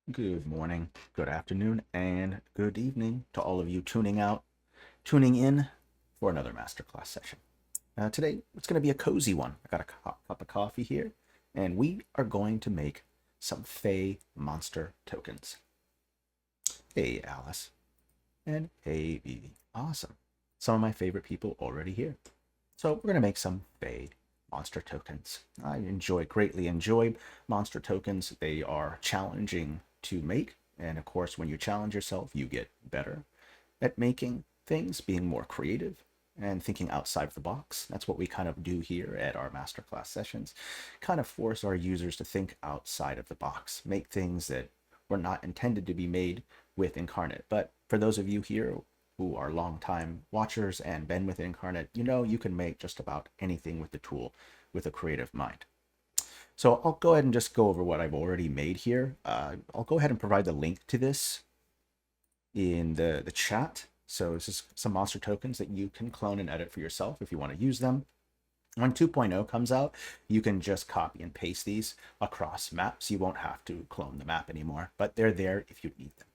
Good morning, good afternoon, and good evening to all of you tuning in for another masterclass session. Today, it's going to be a cozy one. I got a cup of coffee here, and we are going to make some Fae monster tokens. Hey, Alice, and hey, Vivi. Awesome. Some of my favorite people already here. So we're going to make some Fae monster tokens. I greatly enjoy monster tokens. They are challenging to make. And of course, when you challenge yourself, you get better at making things, being more creative and thinking outside of the box. That's what we kind of do here at our masterclass sessions. Kind of force our users to think outside of the box, make things that were not intended to be made with Inkarnate. But for those of you here who are longtime watchers and been with Inkarnate, you know you can make just about anything with the tool with a creative mind. So I'll go ahead and just go over what I've already made here. I'll go ahead and provide the link to this in the chat. So this is some monster tokens that you can clone and edit for yourself if you want to use them. When 2.0 comes out, you can just copy and paste these across maps. You won't have to clone the map anymore, but they're there if you need them.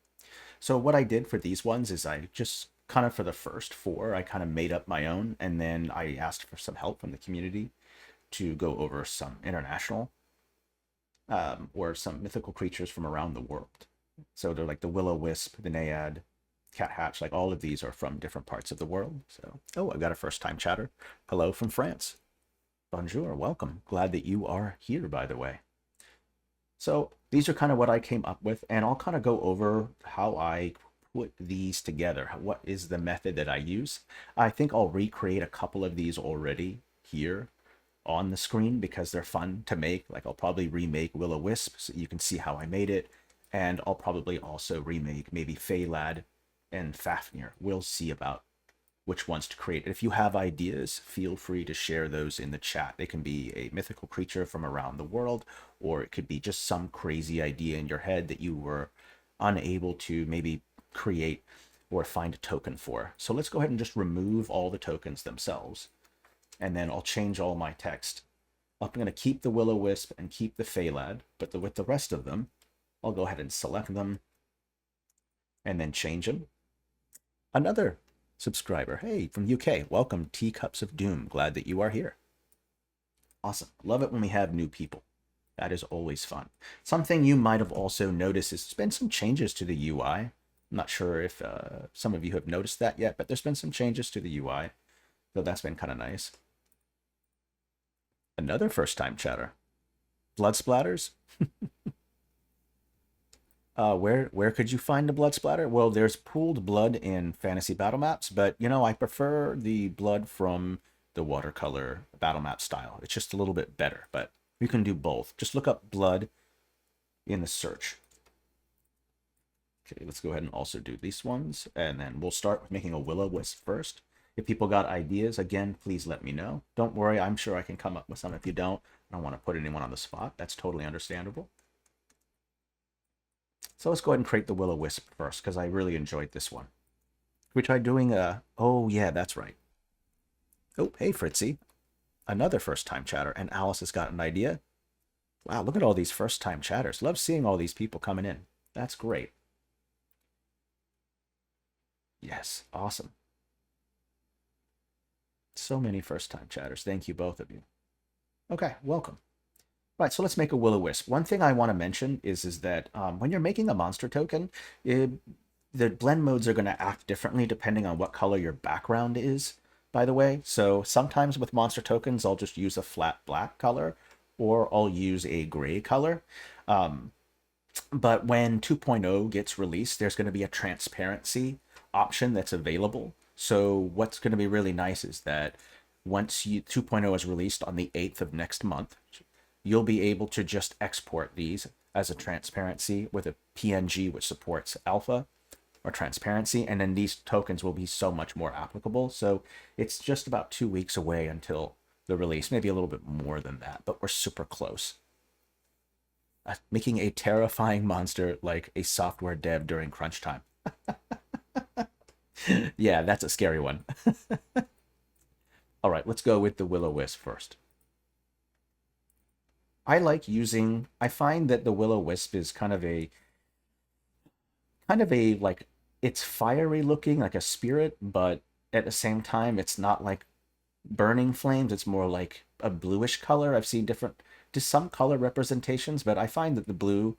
So what I did for these ones is I just kind of for the first four, I kind of made up my own, and then I asked for some help from the community to go over some international or some mythical creatures from around the world. So they're like the Will-o-Wisp, the Naiad, Cat Hatch, like all of these are from different parts of the world. So, oh, I've got a first time chatter. Hello from France. Bonjour, welcome. Glad that you are here, by the way. So these are kind of what I came up with, and I'll kind of go over how I put these together. What is the method that I use? I think I'll recreate a couple of these already here on the screen because they're fun to make. Like I'll probably remake Will-o-Wisp so you can see how I made it. And I'll probably also remake maybe Faelad and Fafnir. We'll see about which ones to create. If you have ideas, feel free to share those in the chat. They can be a mythical creature from around the world, or it could be just some crazy idea in your head that you were unable to maybe create or find a token for. So let's go ahead and just remove all the tokens themselves. And then I'll change all my text. I'm going to keep the Will-o-Wisp and keep the Faelad, but with the rest of them, I'll go ahead and select them and then change them. Another subscriber, hey, from UK, welcome, Teacups of Doom. Glad that you are here. Awesome. Love it when we have new people. That is always fun. Something you might have also noticed is there's been some changes to the UI. I'm not sure if some of you have noticed that yet, but there's been some changes to the UI. So that's been kind of nice. Another first-time chatter. Blood splatters? Where could you find the blood splatter? Well, there's pooled blood in fantasy battle maps, but you know, I prefer the blood from the watercolor battle map style. It's just a little bit better, but you can do both. Just look up blood in the search. Okay, let's go ahead and also do these ones, and then we'll start with making a Will-o-Wisp first. If people got ideas, again, please let me know. Don't worry, I'm sure I can come up with some. If you don't, I don't want to put anyone on the spot. That's totally understandable. So let's go ahead and create the Will-o-Wisp first, because I really enjoyed this one. We tried doing oh yeah, that's right. Oh, hey Fritzy. Another first-time chatter, and Alice has got an idea. Wow, look at all these first-time chatters. Love seeing all these people coming in. That's great. Yes, awesome. So many first-time chatters. Thank you, both of you. Okay, welcome. All right, so let's make a Will-o-Wisp. One thing I want to mention is that when you're making a monster token, the blend modes are going to act differently depending on what color your background is, by the way. So sometimes with monster tokens, I'll just use a flat black color, or I'll use a gray color. But when 2.0 gets released, there's going to be a transparency option that's available. So what's going to be really nice is that once 2.0 is released on the 8th of next month, you'll be able to just export these as a transparency with a PNG which supports alpha or transparency, and then these tokens will be so much more applicable. So it's just about 2 weeks away until the release, maybe a little bit more than that, but we're super close. Making a terrifying monster like a software dev during crunch time. Yeah, that's a scary one. All right, let's go with the Will-o-Wisp first. I find that the Will-o-Wisp is kind of a kind of a like, it's fiery looking like a spirit, but at the same time it's not like burning flames. It's more like a bluish color. I've seen different, just some color representations, but I find that the blue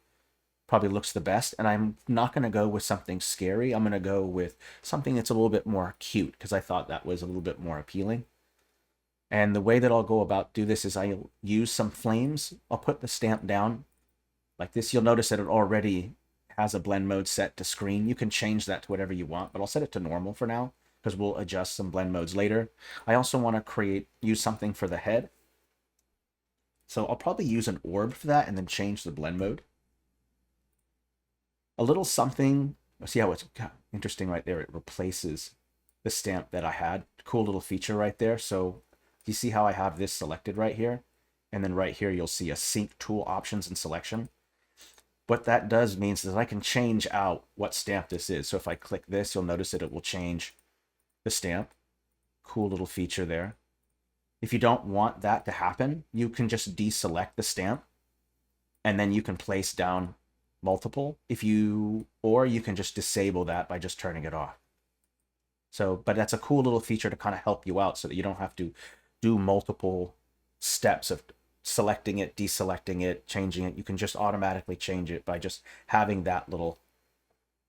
probably looks the best. And I'm not going to go with something scary. I'm going to go with something that's a little bit more cute because I thought that was a little bit more appealing. And the way that I'll go about do this is I'll use some flames. I'll put the stamp down like this. You'll notice that it already has a blend mode set to screen. You can change that to whatever you want, but I'll set it to normal for now because we'll adjust some blend modes later. I also want to use something for the head. So I'll probably use an orb for that and then change the blend mode. A little something, see how it's interesting right there. It replaces the stamp that I had. Cool little feature right there. So you see how I have this selected right here? And then right here, you'll see a sync tool options and selection. What that does means that I can change out what stamp this is. So if I click this, you'll notice that it will change the stamp. Cool little feature there. If you don't want that to happen, you can just deselect the stamp and then you can place down multiple or you can just disable that by just turning it off. So, but that's a cool little feature to kind of help you out so that you don't have to do multiple steps of selecting it, deselecting it, changing it. You can just automatically change it by just having that little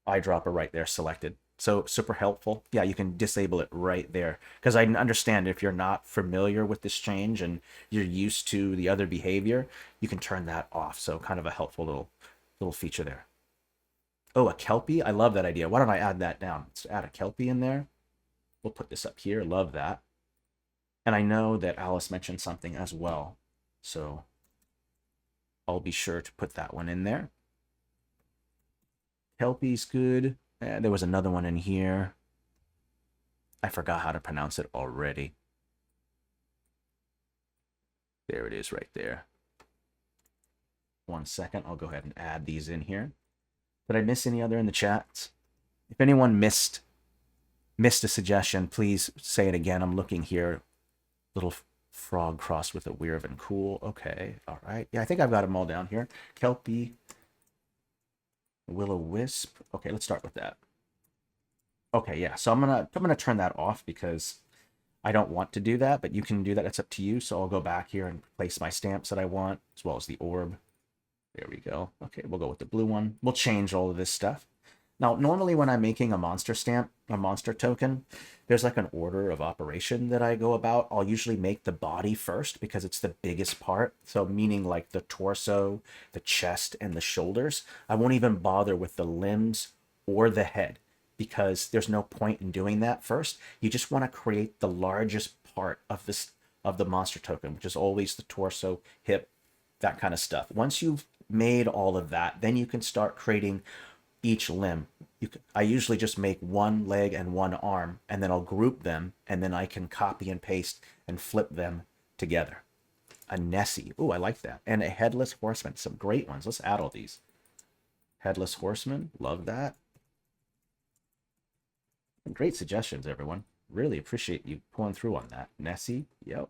eyedropper right there selected. So super helpful. Yeah, you can disable it right there because I understand if you're not familiar with this change and you're used to the other behavior, you can turn that off. So kind of a helpful little feature there. Oh, a Kelpie. I love that idea. Why don't I add that down? Let's add a Kelpie in there. We'll put this up here. Love that. And I know that Alice mentioned something as well. So I'll be sure to put that one in there. Kelpie's good. There was another one in here. I forgot how to pronounce it already. There it is right there. 1 second. I'll go ahead and add these in here. Did I miss any other in the chats? If anyone missed a suggestion, please say it again. I'm looking here. Little frog crossed with a weird and cool. Okay. All right. Yeah, I think I've got them all down here. Kelpie. Will-o-Wisp. Okay, let's start with that. Okay, yeah. So I'm gonna turn that off because I don't want to do that, but you can do that. It's up to you. So I'll go back here and place my stamps that I want, as well as the orb. There we go. Okay, we'll go with the blue one. We'll change all of this stuff. Now, normally when I'm making a monster stamp, a monster token, there's like an order of operation that I go about. I'll usually make the body first because it's the biggest part. So meaning like the torso, the chest, and the shoulders. I won't even bother with the limbs or the head because there's no point in doing that first. You just want to create the largest part of the monster token, which is always the torso, hip, that kind of stuff. Once you've made all of that, then you can start creating each limb. I usually just make one leg and one arm, and then I'll group them, and then I can copy and paste and flip them together. A Nessie. Ooh, I like that. And a Headless Horseman. Some great ones. Let's add all these. Headless Horseman. Love that. Great suggestions, everyone. Really appreciate you pulling through on that. Nessie. Yep.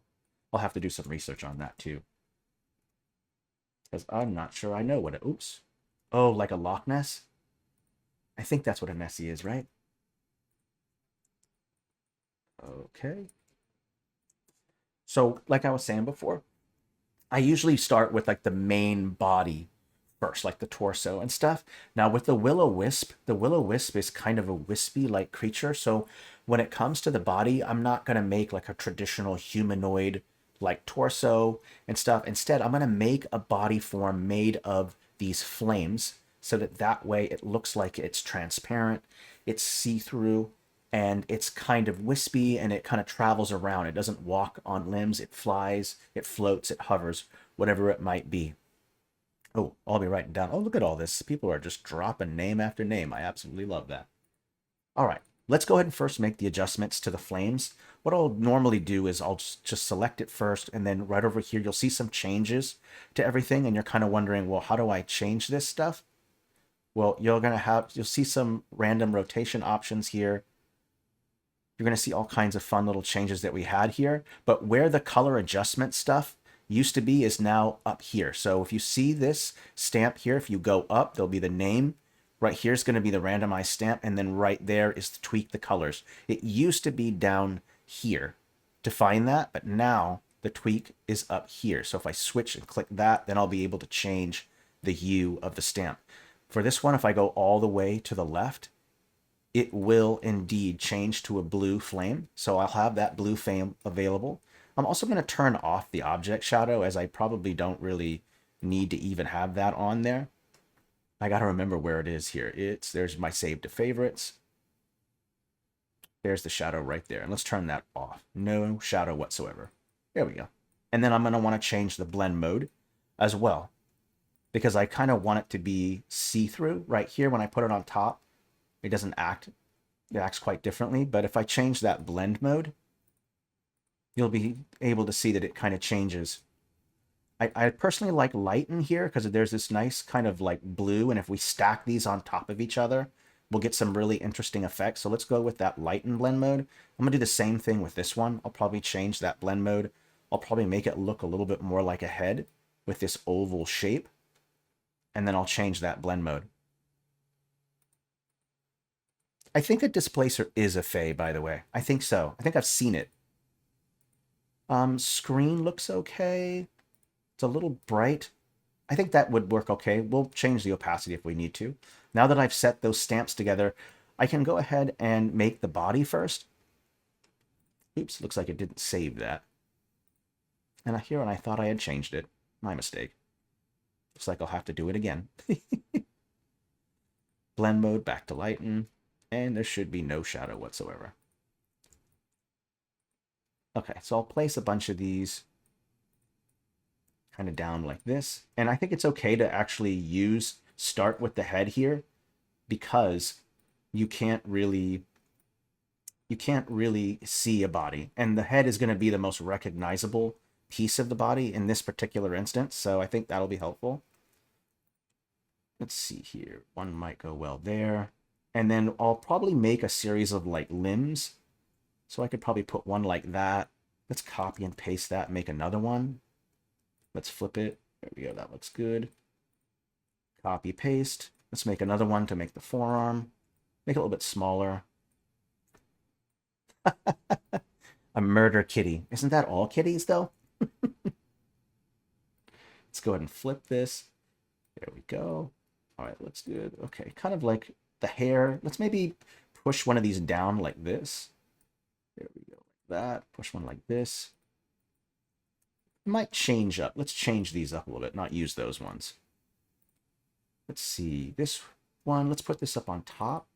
I'll have to do some research on that, too. Because I'm not sure I know what it... Oops. Oh, like a Loch Ness? I think that's what a Nessie is, right? Okay. So, like I was saying before, I usually start with like the main body first, like the torso and stuff. Now with the Will-o-Wisp is kind of a wispy-like creature. So when it comes to the body, I'm not going to make like a traditional humanoid like torso and stuff. Instead, I'm going to make a body form made of these flames, so that way it looks like it's transparent, it's see-through, and it's kind of wispy, and it kind of travels around. It doesn't walk on limbs, it flies, it floats, it hovers, whatever it might be. Oh, I'll be writing down. Oh, look at all this. People are just dropping name after name. I absolutely love that. All right, let's go ahead and first make the adjustments to the flames. What I'll normally do is I'll just select it first, and then right over here, you'll see some changes to everything, and you're kind of wondering, well, how do I change this stuff? Well, you'll see some random rotation options here. You're going to see all kinds of fun little changes that we had here. But where the color adjustment stuff used to be is now up here. So if you see this stamp here, if you go up, there'll be the name Right here is going to be the randomized stamp, and then right there is to tweak the colors. It used to be down here to find that, but now the tweak is up here. So if I switch and click that, then I'll be able to change the hue of the stamp. For this one, if I go all the way to the left, it will indeed change to a blue flame. So I'll have that blue flame available. I'm also going to turn off the object shadow, as I probably don't really need to even have that on there. I got to remember where it is here. There's my save to favorites. There's the shadow right there. And let's turn that off. No shadow whatsoever. There we go. And then I'm going to want to change the blend mode as well, because I kind of want it to be see-through right here. When I put it on top, it doesn't act. It acts quite differently. But if I change that blend mode, you'll be able to see that it kind of changes. I personally like light in here because there's this nice kind of like blue, and if we stack these on top of each other, we'll get some really interesting effects. So let's go with that light and blend mode. I'm gonna do the same thing with this one. I'll probably change that blend mode. I'll probably make it look a little bit more like a head with this oval shape, and then I'll change that blend mode. I think a displacer is a Fae, by the way. I think so. I think I've seen it. Screen looks okay. It's a little bright. I think that would work okay. We'll change the opacity if we need to. Now that I've set those stamps together, I can go ahead and make the body first. Oops, looks like it didn't save that. And here, I thought I had changed it. My mistake. Looks like I'll have to do it again. Blend mode, back to lighten, and there should be no shadow whatsoever. Okay, so I'll place a bunch of these kind of down like this. And I think it's okay to actually start with the head here, because you can't really see a body. And the head is going to be the most recognizable piece of the body in this particular instance. So I think that'll be helpful. Let's see here. One might go well there. And then I'll probably make a series of like limbs. So I could probably put one like that. Let's copy and paste that and make another one. Let's flip it. There we go. That looks good. Copy, paste. Let's make another one to make the forearm. Make it a little bit smaller. A murder kitty. Isn't that all kitties, though? Let's go ahead and flip this. There we go. All right, looks good. Okay, kind of like the hair. Let's maybe push one of these down like this. There we go. Like that. Push one like this. Might change up. Let's change these up a little bit, not use those ones. Let's see. This one, let's put this up on top.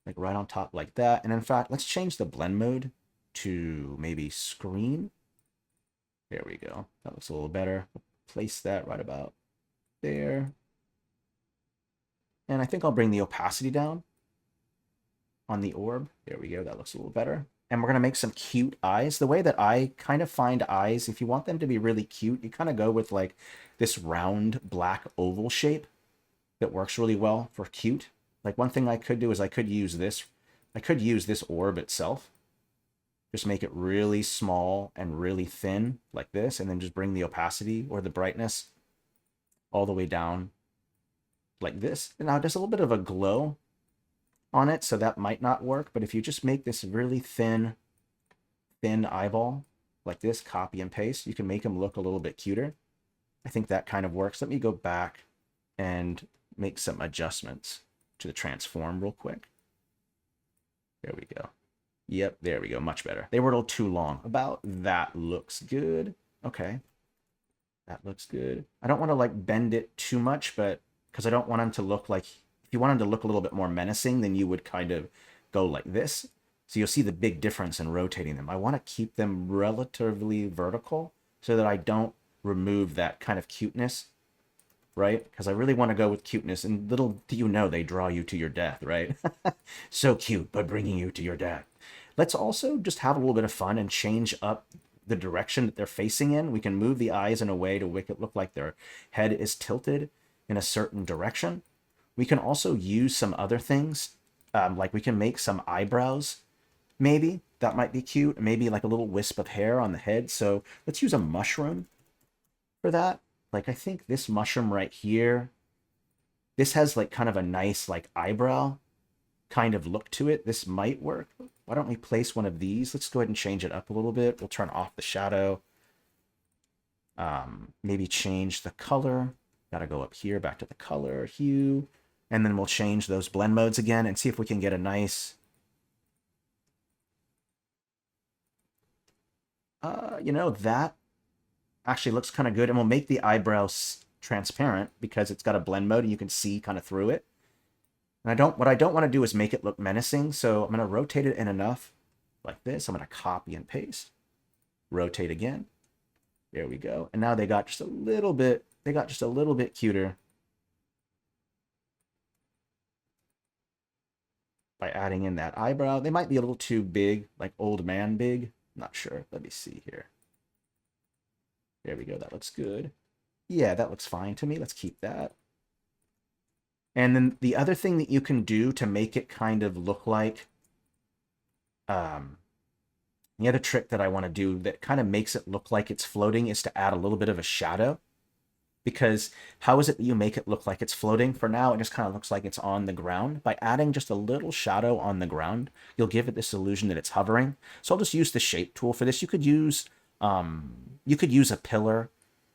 Like right on top like that. And in fact, let's change the blend mode to maybe screen. There we go. That looks a little better. Place that right about there. And I think I'll bring the opacity down on the orb. There we go. That looks a little better. And we're going to make some cute eyes. The way that I kind of find eyes, if you want them to be really cute, you kind of go with like this round black oval shape that works really well for cute. Like one thing I could do is I could use this orb itself. Just make it really small and really thin like this, and then just bring the opacity or the brightness all the way down like this. And now there's a little bit of a glow on it, so that might not work, but if you just make this really thin eyeball like this, copy and paste, you can make them look a little bit cuter. I think that kind of works. Let me go back and make some adjustments to the transform real quick. There we go. Yep, there we go. Much better. They were a little too long. About that looks good. Okay. That looks good. I don't want to like bend it too much, but because I don't want them to look like, if you want them to look a little bit more menacing, then you would kind of go like this. So you'll see the big difference in rotating them. I want to keep them relatively vertical so that I don't remove that kind of cuteness, right? Because I really want to go with cuteness, and little do you know, they draw you to your death, right? So cute, but bringing you to your death. Let's also just have a little bit of fun and change up the direction that they're facing in. We can move the eyes in a way to make it look like their head is tilted in a certain direction. We can also use some other things, like we can make some eyebrows, maybe. That might be cute. Maybe like a little wisp of hair on the head. So let's use a mushroom for that. Like I think this mushroom right here This has like kind of a nice like eyebrow kind of look to it. This might work. Why don't we place one of these? Let's go ahead and change it up a little bit. We'll turn off the shadow. Maybe change the color. Got to go up here, back to the color, hue. And then we'll change those blend modes again and see if we can get a nice... you know, that actually looks kind of good. And we'll make the eyebrows transparent because it's got a blend mode and you can see kind of through it. And what I don't want to do is make it look menacing. So I'm going to rotate it in enough like this. I'm going to copy and paste. Rotate again. There we go. And now they got just a little bit cuter by adding in that eyebrow. They might be a little too big, like old man big. Not sure. Let me see here. There we go. That looks good. Yeah, that looks fine to me. Let's keep that. And then the other thing that you can do to make it kind of look like, the other trick that I want to do that kind of makes it look like it's floating is to add a little bit of a shadow. Because how is it that you make it look like it's floating? For now, it just kind of looks like it's on the ground. By adding just a little shadow on the ground, you'll give it this illusion that it's hovering. So I'll just use the shape tool for this. You could use a pillar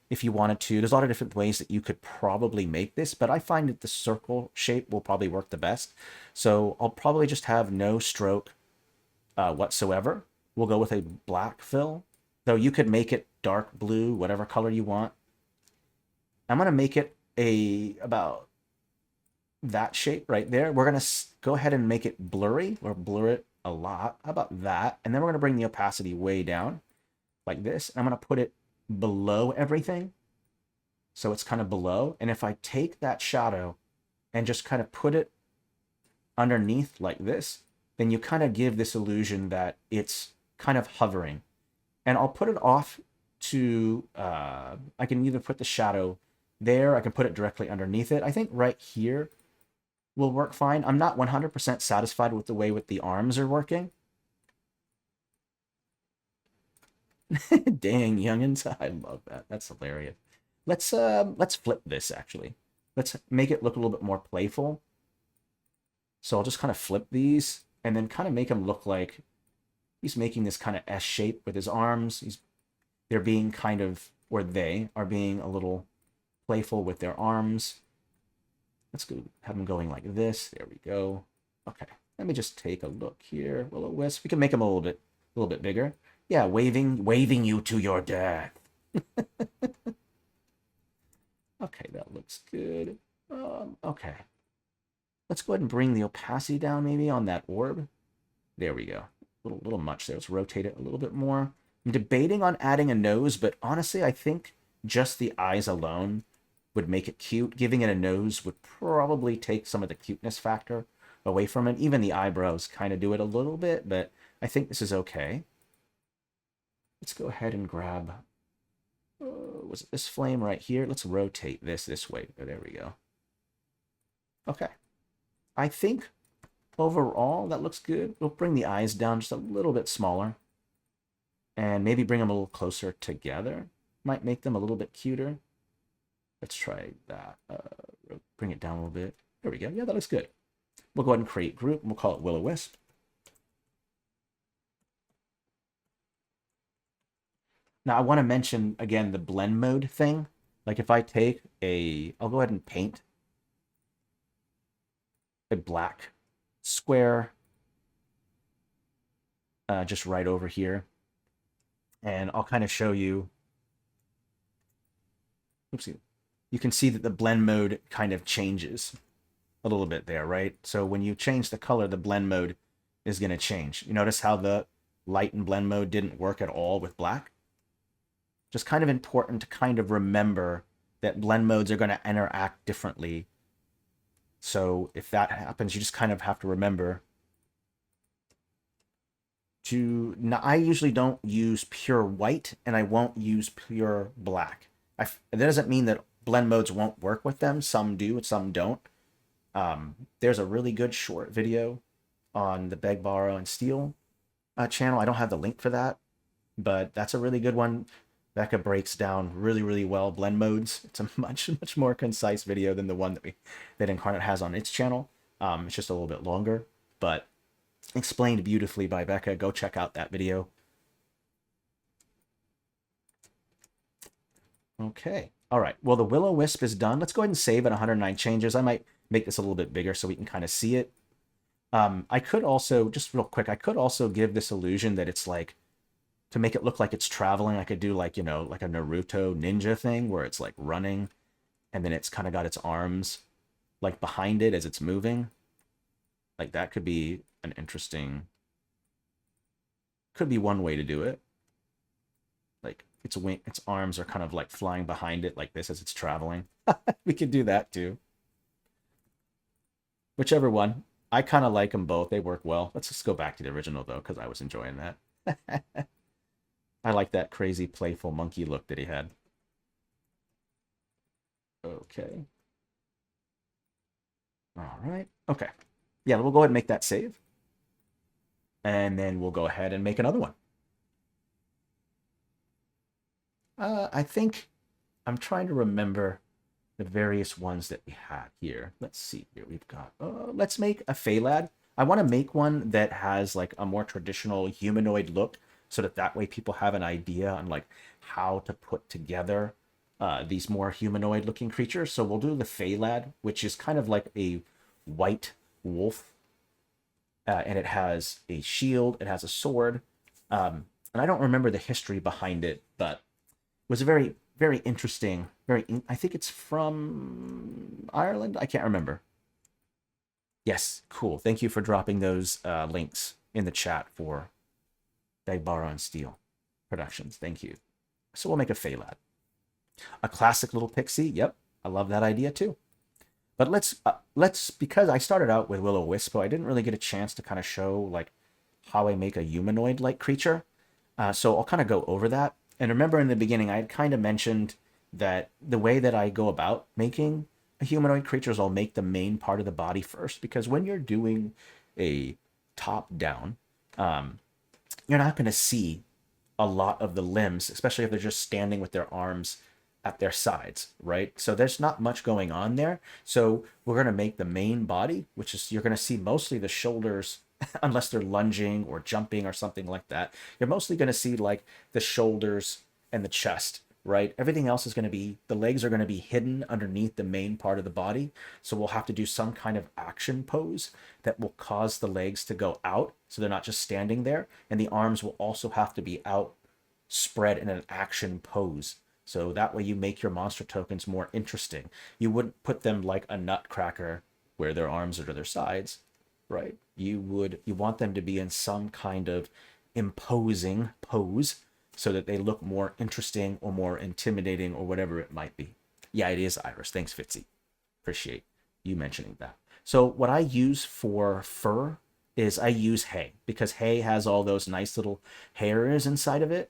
if you wanted to. There's a lot of different ways that you could probably make this, but I find that the circle shape will probably work the best. So I'll probably just have no stroke whatsoever. We'll go with a black fill, though you could make it dark blue, whatever color you want. I'm going to make it about that shape right there. We're going to go ahead and make it blurry, or blur it a lot. How about that? And then we're going to bring the opacity way down like this. I'm going to put it below everything. So it's kind of below. And if I take that shadow and just kind of put it underneath like this, then you kind of give this illusion that it's kind of hovering. And I'll put it off to, I can either put the shadow there, I can put it directly underneath it. I think right here will work fine. I'm not 100% satisfied with the way the arms are working. Dang, youngins. I love that. That's hilarious. Let's flip this, actually. Let's make it look a little bit more playful. So I'll just kind of flip these and then kind of make him look like he's making this kind of S shape with his arms. They're being kind of, or they are being a little playful with their arms. Let's go have them going like this. There we go. Okay, let me just take a look here. Will-o-Wisp. We can make him a little bit bigger. Yeah, waving you to your death. Okay, that looks good. Okay. Let's go ahead and bring the opacity down maybe on that orb. There we go. Little much there. Let's rotate it a little bit more. I'm debating on adding a nose, but honestly, I think just the eyes alone would make it cute. Giving it a nose would probably take some of the cuteness factor away from it. Even the eyebrows kind of do it a little bit, but I think this is okay. Let's go ahead and grab, was it this flame right here? Let's rotate this way. Oh, there we go. Okay. I think overall that looks good. We'll bring the eyes down just a little bit smaller and maybe bring them a little closer together. Might make them a little bit cuter. Let's try that. Bring it down a little bit. There we go. Yeah, that looks good. We'll go ahead and create group. We'll call it Will-o-Wisp. Now, I want to mention, again, the blend mode thing. Like if I take I'll go ahead and paint a black square just right over here. And I'll kind of show you. Oopsie. You can see that the blend mode kind of changes a little bit there, right? So when you change the color, the blend mode is going to change. You notice how the light and blend mode didn't work at all with black? Just kind of important to kind of remember that blend modes are going to interact differently. So if that happens, you just kind of have to remember to... Now, I usually don't use pure white, and I won't use pure black. That doesn't mean that blend modes won't work with them. Some do and some don't. There's a really good short video on the Beg, Borrow, and Steal channel. I don't have the link for that, but that's a really good one. Becca breaks down really, really well blend modes. It's a much more concise video than the one that Inkarnate has on its channel. It's just a little bit longer, but explained beautifully by Becca. Go check out that video. Okay. All right. Well, the Will-o-Wisp is done. Let's go ahead and save at 109 changes. I might make this a little bit bigger so we can kind of see it. I could also, just real quick, I could also give this illusion that it's like, to make it look like it's traveling, I could do like, you know, like a Naruto ninja thing where it's like running and then it's kind of got its arms like behind it as it's moving. Like that could be an interesting, could be one way to do it. Like its arms are kind of like flying behind it like this as it's traveling. We could do that too. Whichever one. I kind of like them both. They work well. Let's just go back to the original though, because I was enjoying that. I like that crazy playful monkey look that he had. Okay. All right. Okay. Yeah, we'll go ahead and make that save. And then we'll go ahead and make another one. I think I'm trying to remember the various ones that we had here. Let's see here. We've got, let's make a Faelad. I want to make one that has like a more traditional humanoid look so that way people have an idea on like how to put together these more humanoid looking creatures. So we'll do the Faelad, which is kind of like a white wolf. And it has a shield. It has a sword. And I don't remember the history behind it, but it was a very, very interesting, I think it's from Ireland. I can't remember. Yes, cool. Thank you for dropping those links in the chat for Dagbara and Steel Productions. Thank you. So we'll make a Faelad. A classic little pixie. Yep, I love that idea too. But let's because I started out with Will-o-Wisp, I didn't really get a chance to kind of show like how I make a humanoid-like creature. So I'll kind of go over that. And remember in the beginning, I had kind of mentioned that the way that I go about making a humanoid creature is I'll make the main part of the body first, because when you're doing a top-down, you're not going to see a lot of the limbs, especially if they're just standing with their arms at their sides, right? So there's not much going on there. So we're going to make the main body, which is you're going to see mostly the shoulders, unless they're lunging or jumping or something like that. You're mostly going to see like the shoulders and the chest, right? Everything else is going to be, the legs are going to be hidden underneath the main part of the body. So we'll have to do some kind of action pose that will cause the legs to go out so they're not just standing there. And the arms will also have to be out, spread in an action pose. So that way you make your monster tokens more interesting. You wouldn't put them like a nutcracker where their arms are to their sides, right? You want them to be in some kind of imposing pose so that they look more interesting or more intimidating or whatever it might be. Yeah, it is Iris. Thanks, Fitzy. Appreciate you mentioning that. So what I use for fur is I use hay, because hay has all those nice little hairs inside of it.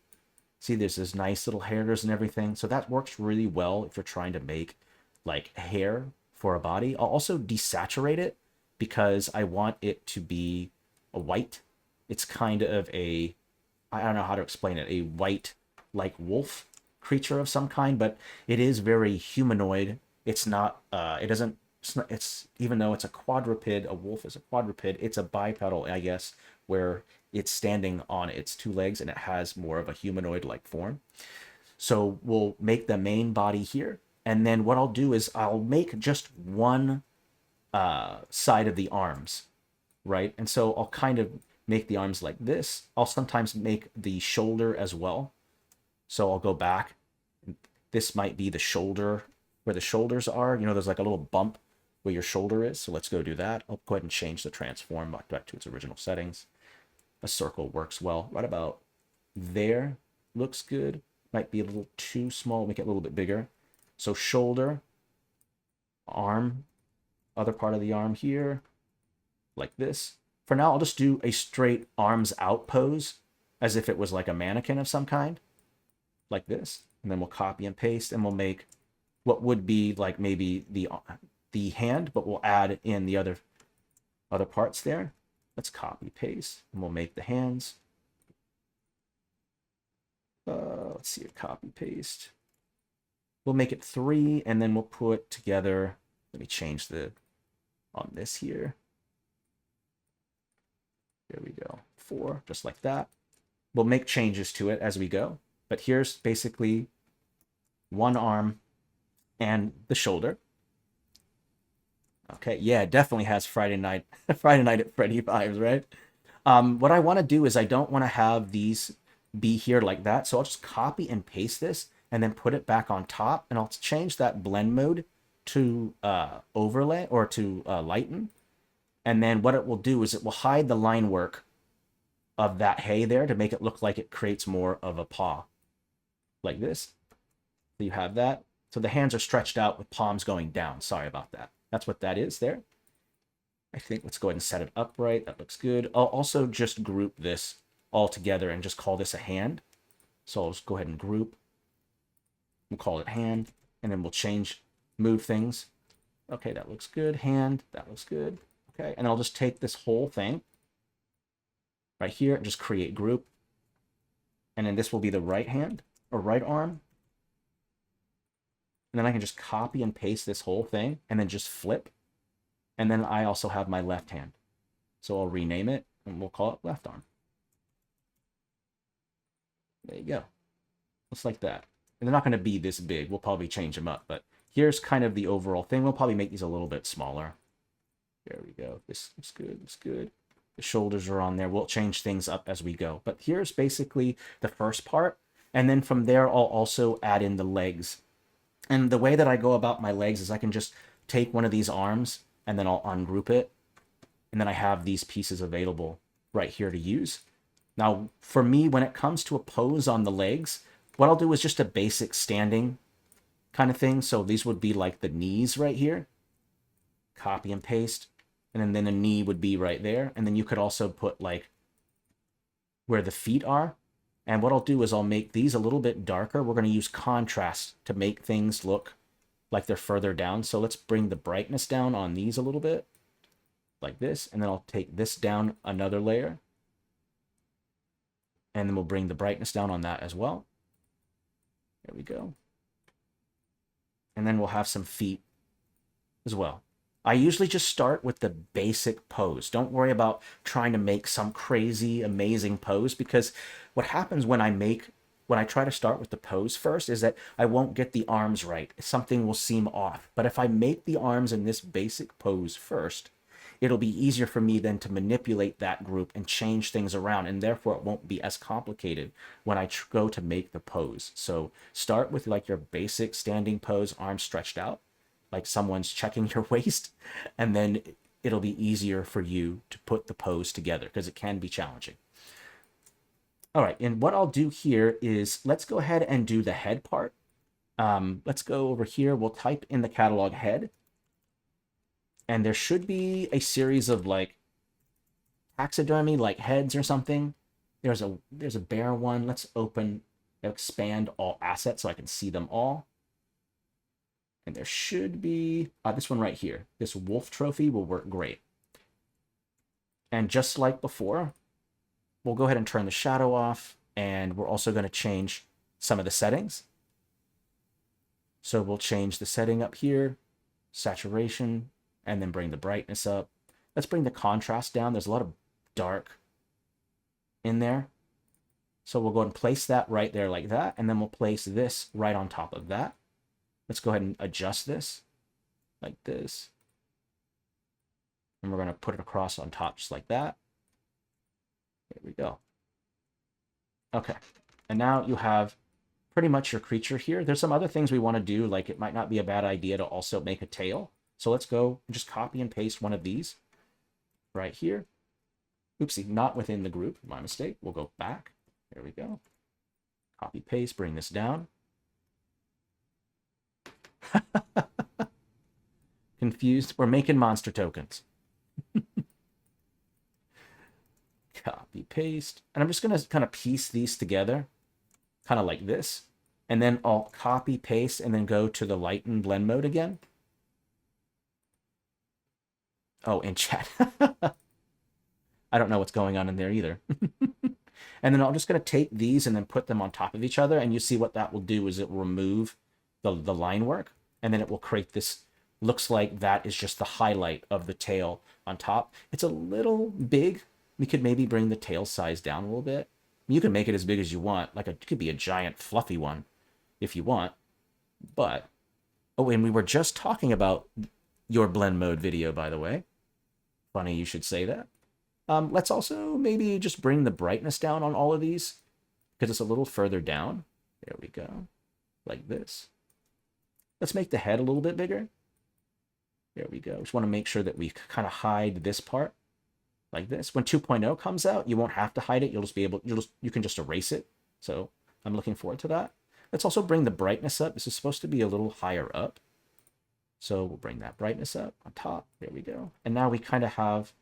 See, there's this nice little hairs and everything. So that works really well if you're trying to make like hair for a body. I'll also desaturate it because I want it to be a white. It's kind of a, I don't know how to explain it, a white like wolf creature of some kind, but it is very humanoid. It's not, it's even though it's a quadruped, a wolf is a quadruped, it's a bipedal, I guess, where it's standing on its two legs and it has more of a humanoid-like form. So we'll make the main body here. And then what I'll do is I'll make just one side of the arms, right? And so I'll kind of make the arms like this. I'll sometimes make the shoulder as well. So I'll go back. This might be the shoulder, where the shoulders are. You know, there's like a little bump where your shoulder is. So let's go do that. I'll go ahead and change the transform back to its original settings. A circle works well. Right about there looks good. Might be a little too small. Make it a little bit bigger. So shoulder, arm, other part of the arm here, like this. For now, I'll just do a straight arms out pose as if it was like a mannequin of some kind, like this. And then we'll copy and paste, and we'll make what would be like maybe the hand, but we'll add in the other parts there. Let's copy paste, and we'll make the hands. Let's see, copy paste. We'll make it 3, and then we'll put together, let me change the, on this here. There we go, 4, just like that. We'll make changes to it as we go. But here's basically one arm and the shoulder. Okay, yeah, it definitely has Friday night, Friday Night at Freddy vibes, right? What I want to do is I don't want to have these be here like that, so I'll just copy and paste this and then put it back on top, and I'll change that blend mode to overlay or to lighten. And then what it will do is it will hide the line work of that hay there to make it look like it creates more of a paw, like this. So you have that. So the hands are stretched out with palms going down. Sorry about that. That's what that is there. I think let's go ahead and set it upright. That looks good. I'll also just group this all together and just call this a hand. So I'll just go ahead and group. We'll call it hand, and then we'll change, move things. Okay, that looks good. Hand, that looks good. Okay, and I'll just take this whole thing right here and just create group. And then this will be the right hand or right arm. And then I can just copy and paste this whole thing and then just flip. And then I also have my left hand. So I'll rename it and we'll call it left arm. There you go. Looks like that. And they're not going to be this big. We'll probably change them up. But here's kind of the overall thing. We'll probably make these a little bit smaller. There we go. This looks good. Looks good. The shoulders are on there. We'll change things up as we go. But here's basically the first part. And then from there, I'll also add in the legs. And the way that I go about my legs is I can just take one of these arms and then I'll ungroup it. And then I have these pieces available right here to use. Now, for me, when it comes to a pose on the legs, what I'll do is just a basic standing kind of thing. So these would be like the knees right here. Copy and paste. And then the knee would be right there. And then you could also put like where the feet are. And what I'll do is I'll make these a little bit darker. We're going to use contrast to make things look like they're further down. So let's bring the brightness down on these a little bit, like this. And then I'll take this down another layer. And then we'll bring the brightness down on that as well. There we go. And then we'll have some feet as well. I usually just start with the basic pose. Don't worry about trying to make some crazy, amazing pose, because what happens when I try to start with the pose first is that I won't get the arms right. Something will seem off. But if I make the arms in this basic pose first, it'll be easier for me then to manipulate that group and change things around, and therefore it won't be as complicated when I go to make the pose. So start with like your basic standing pose, arms stretched out, like someone's checking your waist, and then it'll be easier for you to put the pose together because it can be challenging. All right, and what I'll do here is let's go ahead and do the head part. Let's go over here. We'll type in the catalog head, and there should be a series of like taxidermy, like heads or something. There's a bear one. Let's expand all assets so I can see them all. And there should be this one right here. This wolf trophy will work great. And just like before, we'll go ahead and turn the shadow off. And we're also going to change some of the settings. So we'll change the setting up here, saturation, and then bring the brightness up. Let's bring the contrast down. There's a lot of dark in there. So we'll go ahead and place that right there like that. And then we'll place this right on top of that. Let's go ahead and adjust this like this. And we're going to put it across on top just like that. There we go. Okay. And now you have pretty much your creature here. There's some other things we want to do, like it might not be a bad idea to also make a tail. So let's go and just copy and paste one of these right here. Oopsie, not within the group. My mistake. We'll go back. There we go. Copy, paste, bring this down. Confused. We're making monster tokens. Copy, paste. And I'm just going to kind of piece these together, kind of like this. And then I'll copy, paste, and then go to the lighten blend mode again. Oh, in chat. I don't know what's going on in there either. And then I'm just going to take these and then put them on top of each other. And you see what that will do is it will remove the line work. And then it will create this, looks like that is just the highlight of the tail on top. It's a little big. We could maybe bring the tail size down a little bit. You can make it as big as you want. Like it could be a giant fluffy one if you want. But, oh, and we were just talking about your blend mode video, by the way. Funny you should say that. Let's also maybe just bring the brightness down on all of these because it's a little further down. There we go. Like this. Let's make the head a little bit bigger. There we go. Just want to make sure that we kind of hide this part like this. When 2.0 comes out, you won't have to hide it. You'll just be able, you can just erase it. So I'm looking forward to that. Let's also bring the brightness up. This is supposed to be a little higher up. So we'll bring that brightness up on top. There we go. And now we kind of have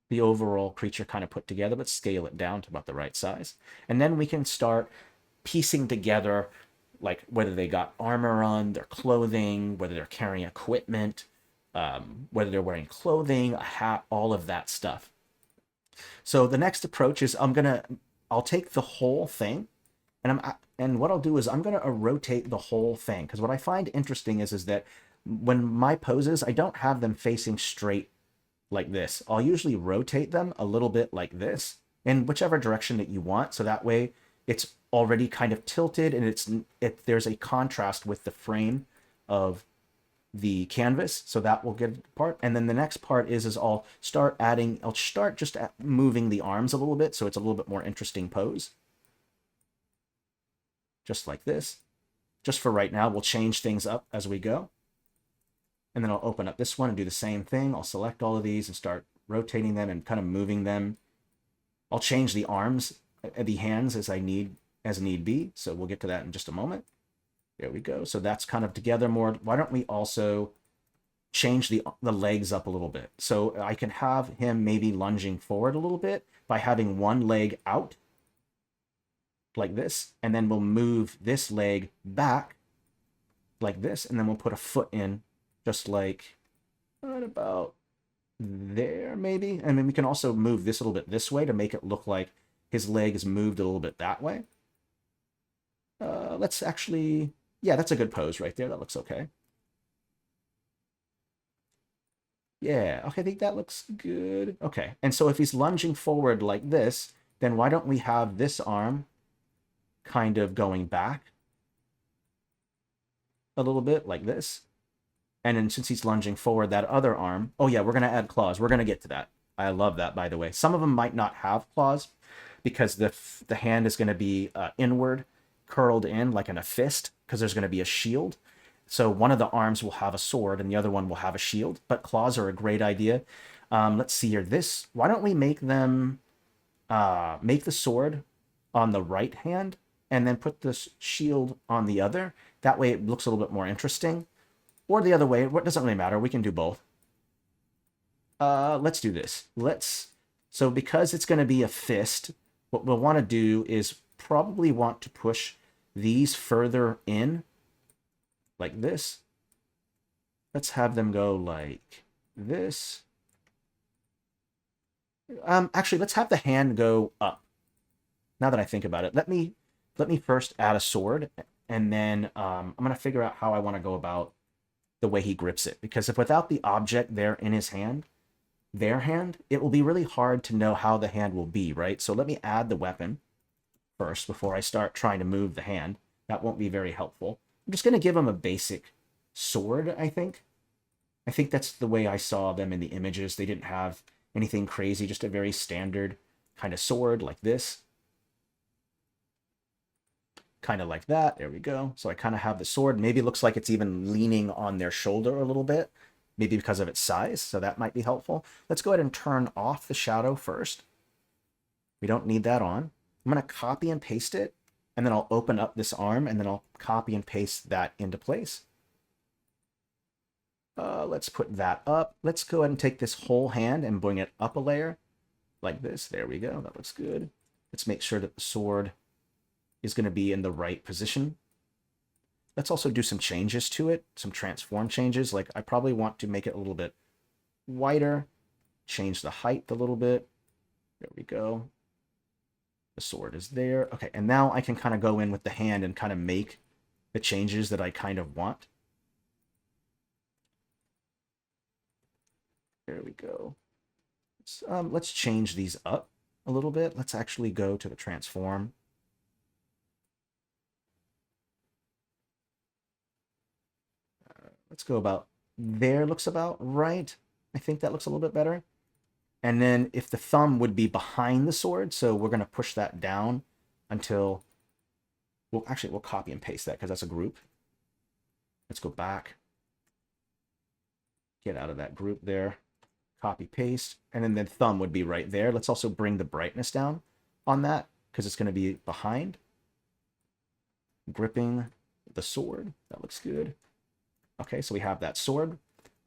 the overall creature kind of put together. Let's scale it down to about the right size. And then we can start piecing together like whether they got armor on, their clothing, whether they're carrying equipment, whether they're wearing clothing, a hat, all of that stuff. So the next approach is I'll take the whole thing and what I'll do is I'm going to rotate the whole thing. Because what I find interesting is that when my poses, I don't have them facing straight like this. I'll usually rotate them a little bit like this in whichever direction that you want. So that way it's already kind of tilted and there's a contrast with the frame of the canvas. So that will get apart. And then the next part is I'll start just moving the arms a little bit. So it's a little bit more interesting pose. Just like this. Just for right now, we'll change things up as we go. And then I'll open up this one and do the same thing. I'll select all of these and start rotating them and kind of moving them. I'll change the arms, the hands as need be. So we'll get to that in just a moment. There we go. So that's kind of together more. Why don't we also change the legs up a little bit? So I can have him maybe lunging forward a little bit by having one leg out like this. And then we'll move this leg back like this. And then we'll put a foot in just like right about there maybe. And then we can also move this a little bit this way to make it look like his leg is moved a little bit that way. Let's actually, yeah, that's a good pose right there. That looks okay. Yeah, okay, I think that looks good. Okay, and so if he's lunging forward like this, then why don't we have this arm kind of going back a little bit like this? And then since he's lunging forward, that other arm, oh yeah, we're going to add claws. We're going to get to that. I love that, by the way. Some of them might not have claws because the hand is going to be inward, curled in like in a fist, because there's going to be a shield. So one of the arms will have a sword and the other one will have a shield, but claws are a great idea. Let's see here. Why don't we make them, make the sword on the right hand and then put this shield on the other. That way it looks a little bit more interesting. Or the other way, it doesn't really matter. We can do both. Let's do this. So because it's going to be a fist, what we'll want to do is probably want to push these further in like this. Let's have them go like this. Actually, let's have the hand go up. Now that I think about it, let me first add a sword, and then I'm going to figure out how I want to go about the way he grips it. Because if without the object there in his hand, their hand, it will be really hard to know how the hand will be, right? So let me add the weapon first before I start trying to move the hand. That won't be very helpful. I'm just going to give him a basic sword, I think. I think that's the way I saw them in the images. They didn't have anything crazy, just a very standard kind of sword like this. Kind of like that. There we go. So I kind of have the sword. Maybe it looks like it's even leaning on their shoulder a little bit, maybe because of its size. So that might be helpful. Let's go ahead and turn off the shadow first. We don't need that on. I'm going to copy and paste it, and then I'll open up this arm, and then I'll copy and paste that into place. Let's put that up. Let's go ahead and take this whole hand and bring it up a layer like this. There we go. That looks good. Let's make sure that the sword is going to be in the right position. Let's also do some changes to it, some transform changes. Like I probably want to make it a little bit wider, change the height a little bit. There we go. The sword is there. Okay, and now I can kind of go in with the hand and kind of make the changes that I kind of want. There we go. Let's change these up a little bit. Let's actually go to the transform. Let's go about there. Looks about right. I think that looks a little bit better. And then if the thumb would be behind the sword, so we're going to push that down until... Well, actually, we'll copy and paste that because that's a group. Let's go back. Get out of that group there. Copy, paste. And then the thumb would be right there. Let's also bring the brightness down on that because it's going to be behind. Gripping the sword. That looks good. Okay, so we have that sword.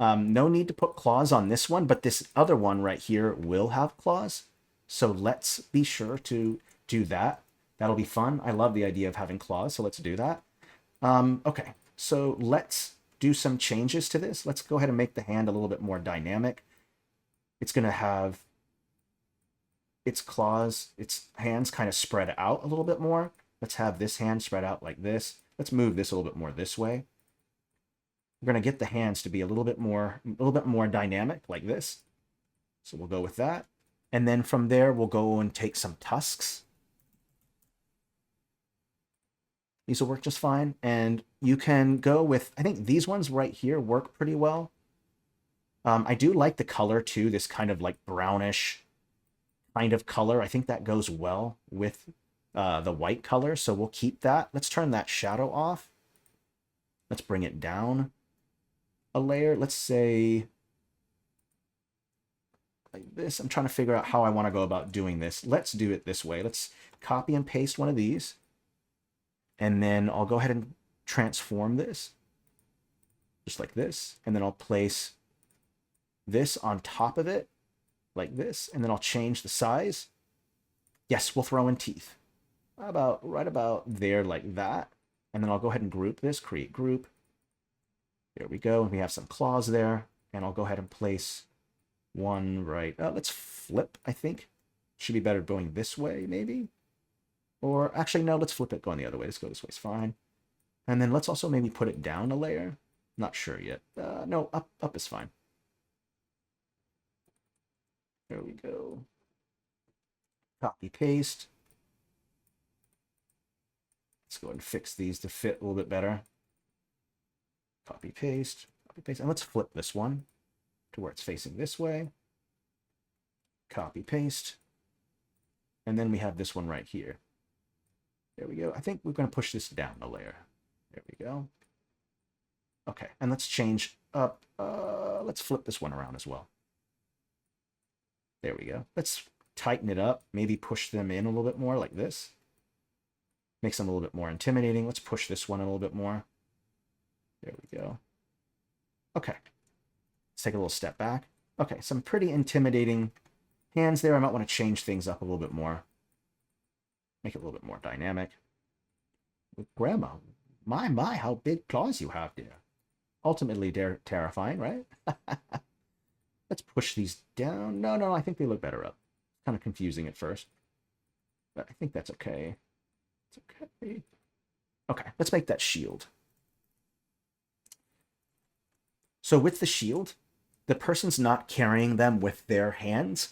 No need to put claws on this one, but this other one right here will have claws. So let's be sure to do that. That'll be fun. I love the idea of having claws, so let's do that. Okay, so let's do some changes to this. Let's go ahead and make the hand a little bit more dynamic. It's going to have its claws, its hands kind of spread out a little bit more. Let's have this hand spread out like this. Let's move this a little bit more this way. We're going to get the hands to be a little bit more dynamic like this. So we'll go with that. And then from there, we'll go and take some tusks. These will work just fine. And you can go with, I think these ones right here work pretty well. I do like the color too, this kind of like brownish kind of color. I think that goes well with the white color. So we'll keep that. Let's turn that shadow off. Let's bring it down a layer. Let's say like this. I'm trying to figure out how I want to go about doing this. Let's do it this way. Let's copy and paste one of these. And then I'll go ahead and transform this just like this. And then I'll place this on top of it like this. And then I'll change the size. Yes, we'll throw in teeth. Right about there like that. And then I'll go ahead and group this, create group. There we go. And we have some claws there. And I'll go ahead and place one right. Let's flip, I think. Should be better going this way, maybe. Or actually, no, let's flip it going the other way. Let's go this way. It's fine. And then let's also maybe put it down a layer. Not sure yet. No, up is fine. There we go. Copy, paste. Let's go ahead and fix these to fit a little bit better. Copy, paste, and let's flip this one to where it's facing this way. Copy, paste. And then we have this one right here. There we go. I think we're going to push this down a layer. There we go. Okay, and let's change up. Let's flip this one around as well. There we go. Let's tighten it up. Maybe push them in a little bit more like this. Makes them a little bit more intimidating. Let's push this one a little bit more. There we go. Okay. Let's take a little step back. Okay, some pretty intimidating hands there. I might want to change things up a little bit more. Make it a little bit more dynamic. Grandma, my, how big claws you have there. Ultimately, they're terrifying, right? Let's push these down. No, I think they look better up. Kind of confusing at first. But I think that's okay. It's okay. Okay, let's make that shield. So with the shield, the person's not carrying them with their hands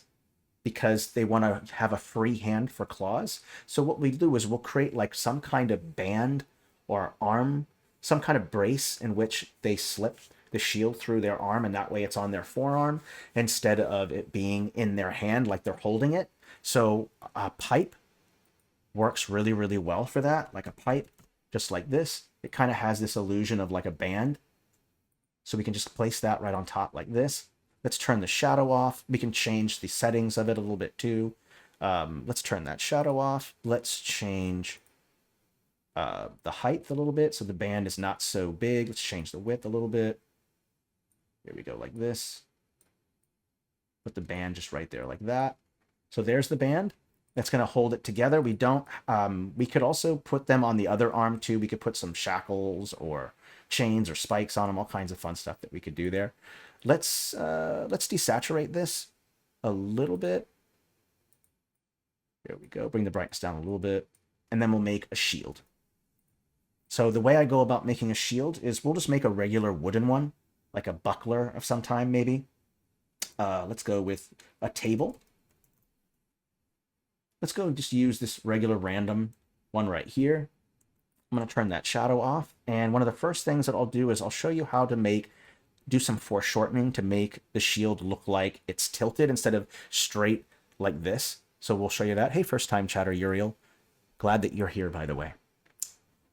because they want to have a free hand for claws. So what we do is we'll create like some kind of band or arm, some kind of brace in which they slip the shield through their arm, and that way it's on their forearm instead of it being in their hand like they're holding it. So a pipe works really, really well for that. Like a pipe, just like this. It kind of has this illusion of like a band. So we can just place that right on top like this. Let's turn the shadow off. We can change the settings of it a little bit too. Let's turn that shadow off. Let's change the height a little bit so the band is not so big. Let's change the width a little bit. There we go, like this. Put the band just right there like that. So there's the band. That's going to hold it together. We don't. We could also put them on the other arm too. We could put some shackles or chains or spikes on them. All kinds of fun stuff that we could do there. Let's desaturate this a little bit. There we go. Bring the brightness down a little bit. And then we'll make a shield. So the way I go about making a shield is we'll just make a regular wooden one, like a buckler of some time, maybe. Let's go with a table. Let's go and just use this regular random one right here. I'm going to turn that shadow off. And one of the first things that I'll do is I'll show you how to do some foreshortening to make the shield look like it's tilted instead of straight like this. So we'll show you that. Hey, first time chatter, Uriel. Glad that you're here, by the way.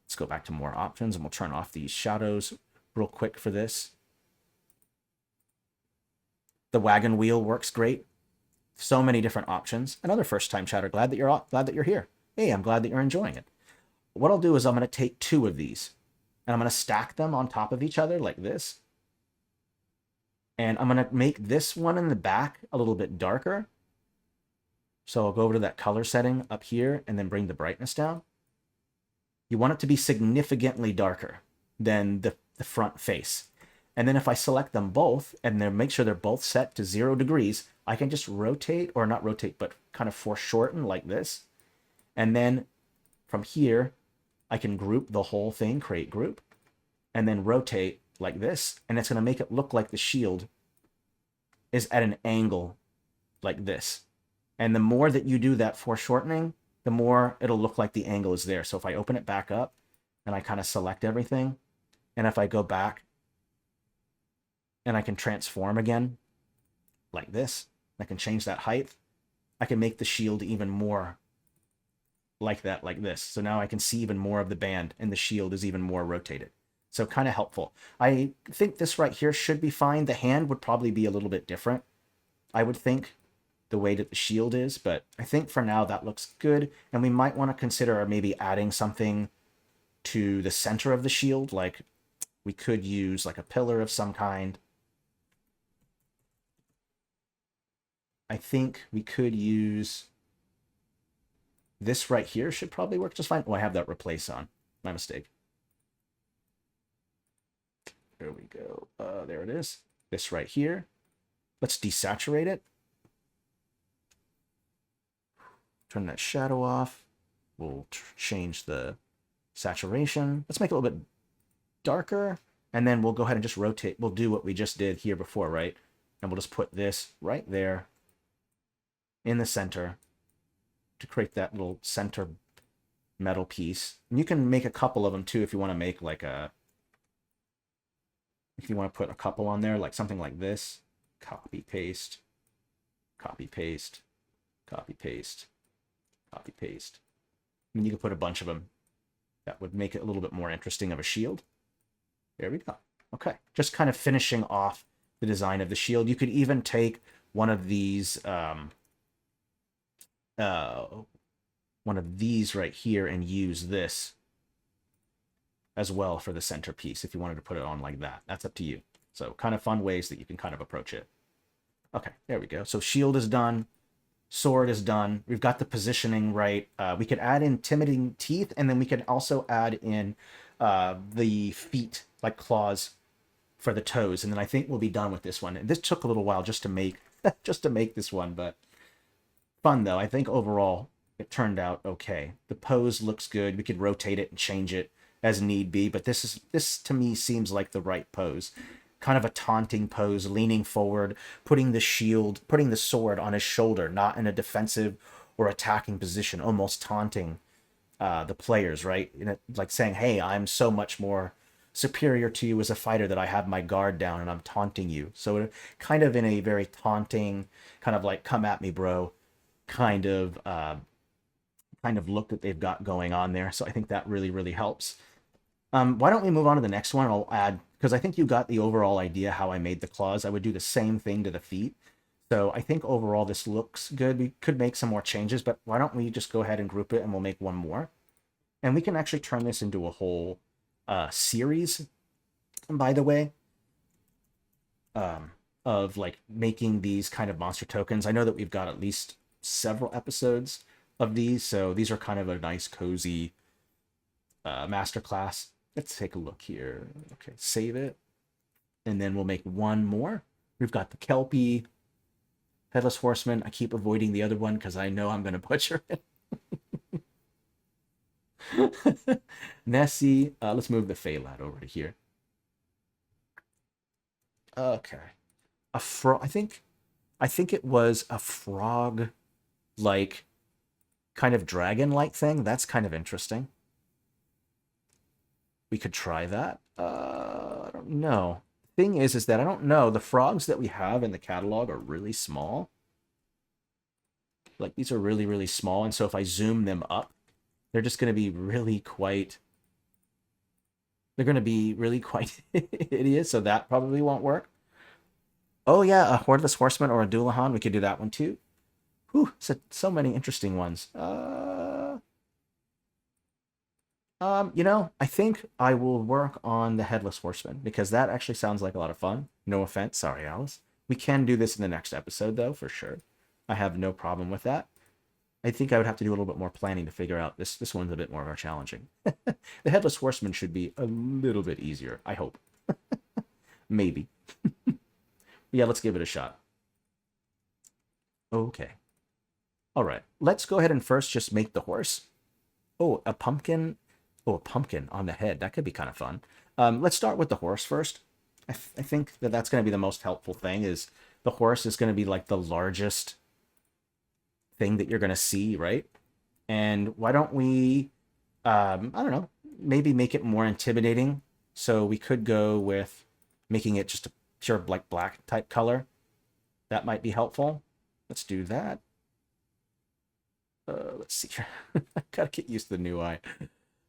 Let's go back to more options and we'll turn off these shadows real quick for this. The wagon wheel works great. So many different options. Another first time chatter. Glad that you're here. Hey, I'm glad that you're enjoying it. What I'll do is I'm going to take 2 of these and I'm going to stack them on top of each other like this. And I'm going to make this one in the back a little bit darker. So I'll go over to that color setting up here and then bring the brightness down. You want it to be significantly darker than the front face. And then if I select them both and then make sure they're both set to 0 degrees, I can just rotate, or not rotate, but kind of foreshorten like this. And then from here, I can group the whole thing, create group, and then rotate like this. And it's going to make it look like the shield is at an angle like this. And the more that you do that foreshortening, the more it'll look like the angle is there. So if I open it back up and I kind of select everything, and if I go back and I can transform again like this, I can change that height, I can make the shield even more like that, like this. So now I can see even more of the band and the shield is even more rotated. So kind of helpful. I think this right here should be fine. The hand would probably be a little bit different, I would think, the way that the shield is, but I think for now that looks good. And we might want to consider maybe adding something to the center of the shield. Like we could use like a pillar of some kind. I think we could use this right here should probably work just fine. Oh, I have that replace on. My mistake. There we go. There it is. This right here. Let's desaturate it. Turn that shadow off. We'll change the saturation. Let's make it a little bit darker. And then we'll go ahead and just rotate. We'll do what we just did here before, right? And we'll just put this right there in the center to create that little center metal piece. And you can make a couple of them too if you want to make like a... If you want to put a couple on there, like something like this. Copy, paste. Copy, paste. Copy, paste. Copy, paste. And you can put a bunch of them. That would make it a little bit more interesting of a shield. There we go. Okay, just kind of finishing off the design of the shield. You could even take one of these right here and use this as well for the centerpiece if you wanted to put it on like that. That's up to you. So kind of fun ways that you can kind of approach it. Okay, there we go. So shield is done. Sword is done. We've got the positioning right. We could add in timiding teeth, and then we could also add in the feet, like claws for the toes. And then I think we'll be done with this one. And this took a little while just to make this one, but fun though. I think overall it turned out okay. The pose looks good. We could rotate it and change it as need be, but this to me seems like the right pose. Kind of a taunting pose, leaning forward, putting the sword on his shoulder, not in a defensive or attacking position, almost taunting the players, right? Like saying, hey, I'm so much more superior to you as a fighter that I have my guard down and I'm taunting you. So kind of in a very taunting, kind of like, come at me, bro, kind of look that they've got going on there. So I think that really, really helps. Why don't we move on to the next one? I'll add, because I think you got the overall idea how I made the claws. I would do the same thing to the feet. So I think overall this looks good. We could make some more changes, but why don't we just go ahead and group it and we'll make one more. And we can actually turn this into a whole series, by the way, of like making these kind of monster tokens. I know that we've got at least several episodes of these, so these are kind of a nice, cozy masterclass. Let's take a look here. Okay, save it. And then we'll make one more. We've got the Kelpie. Headless Horseman. I keep avoiding the other one because I know I'm going to butcher it. Nessie. Let's move the Faelad over to here. Okay. A frog. I think it was a frog, like kind of dragon-like thing. That's kind of interesting. We could try that. I don't know. Thing is that I don't know. The frogs that we have in the catalog are really small. Like these are really, really small. And so if I zoom them up, they're just going to be really quite... They're going to be really quite hideous. So that probably won't work. Oh yeah, a Headless Horseman or a Dullahan. We could do that one too. Whew, so many interesting ones. You know, I think I will work on the Headless Horseman because that actually sounds like a lot of fun. No offense. Sorry, Alice. We can do this in the next episode, though, for sure. I have no problem with that. I think I would have to do a little bit more planning to figure out this one's a bit more challenging. The Headless Horseman should be a little bit easier, I hope. Maybe. Yeah, let's give it a shot. Okay. All right. Let's go ahead and first just make the horse. Oh, a pumpkin. Oh, a pumpkin on the head. That could be kind of fun. Let's start with the horse first. I think that that's going to be the most helpful thing is the horse is going to be like the largest thing that you're going to see, right? And why don't we, I don't know, maybe make it more intimidating. So we could go with making it just a pure like black type color. That might be helpful. Let's do that. Let's see. I gotta get used to the new eye.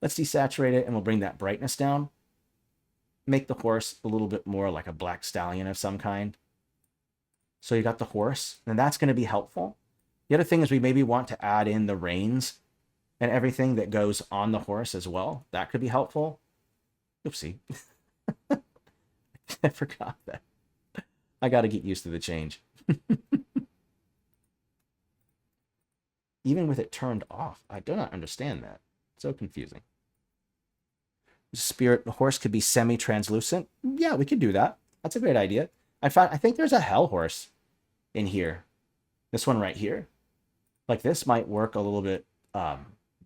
Let's desaturate it and we'll bring that brightness down. Make the horse a little bit more like a black stallion of some kind. So you got the horse, and that's going to be helpful. The other thing is we maybe want to add in the reins and everything that goes on the horse as well. That could be helpful. Oopsie. I forgot that. I got to get used to the change. Even with it turned off, I do not understand that. So confusing. Spirit, the horse could be semi-translucent. Yeah, we could do that. That's a great idea. I think there's a hell horse in here. This one right here. Like this might work a little bit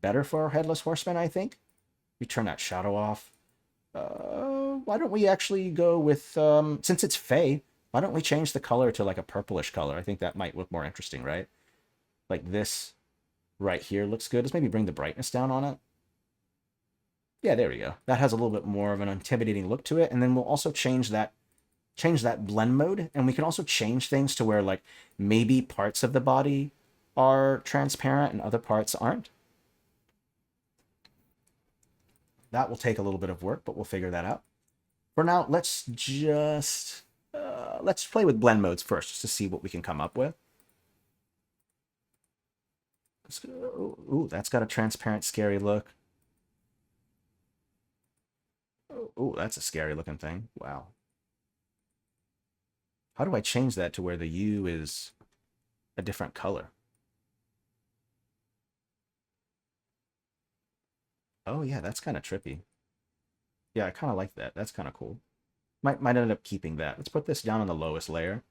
better for Headless Horseman, I think. We turn that shadow off. Why don't we actually go with, since it's Fae, why don't we change the color to like a purplish color? I think that might look more interesting, right? Like this right here looks good. Let's maybe bring the brightness down on it. Yeah, there we go. That has a little bit more of an intimidating look to it. And then we'll also change that blend mode. And we can also change things to where like maybe parts of the body are transparent and other parts aren't. That will take a little bit of work, but we'll figure that out. For now, let's just let's play with blend modes first, just to see what we can come up with. Ooh, that's got a transparent, scary look. Oh, that's a scary looking thing. Wow. How do I change that to where the U is a different color? Oh, yeah, that's kind of trippy. Yeah, I kind of like that. That's kind of cool. Might end up keeping that. Let's put this down on the lowest layer.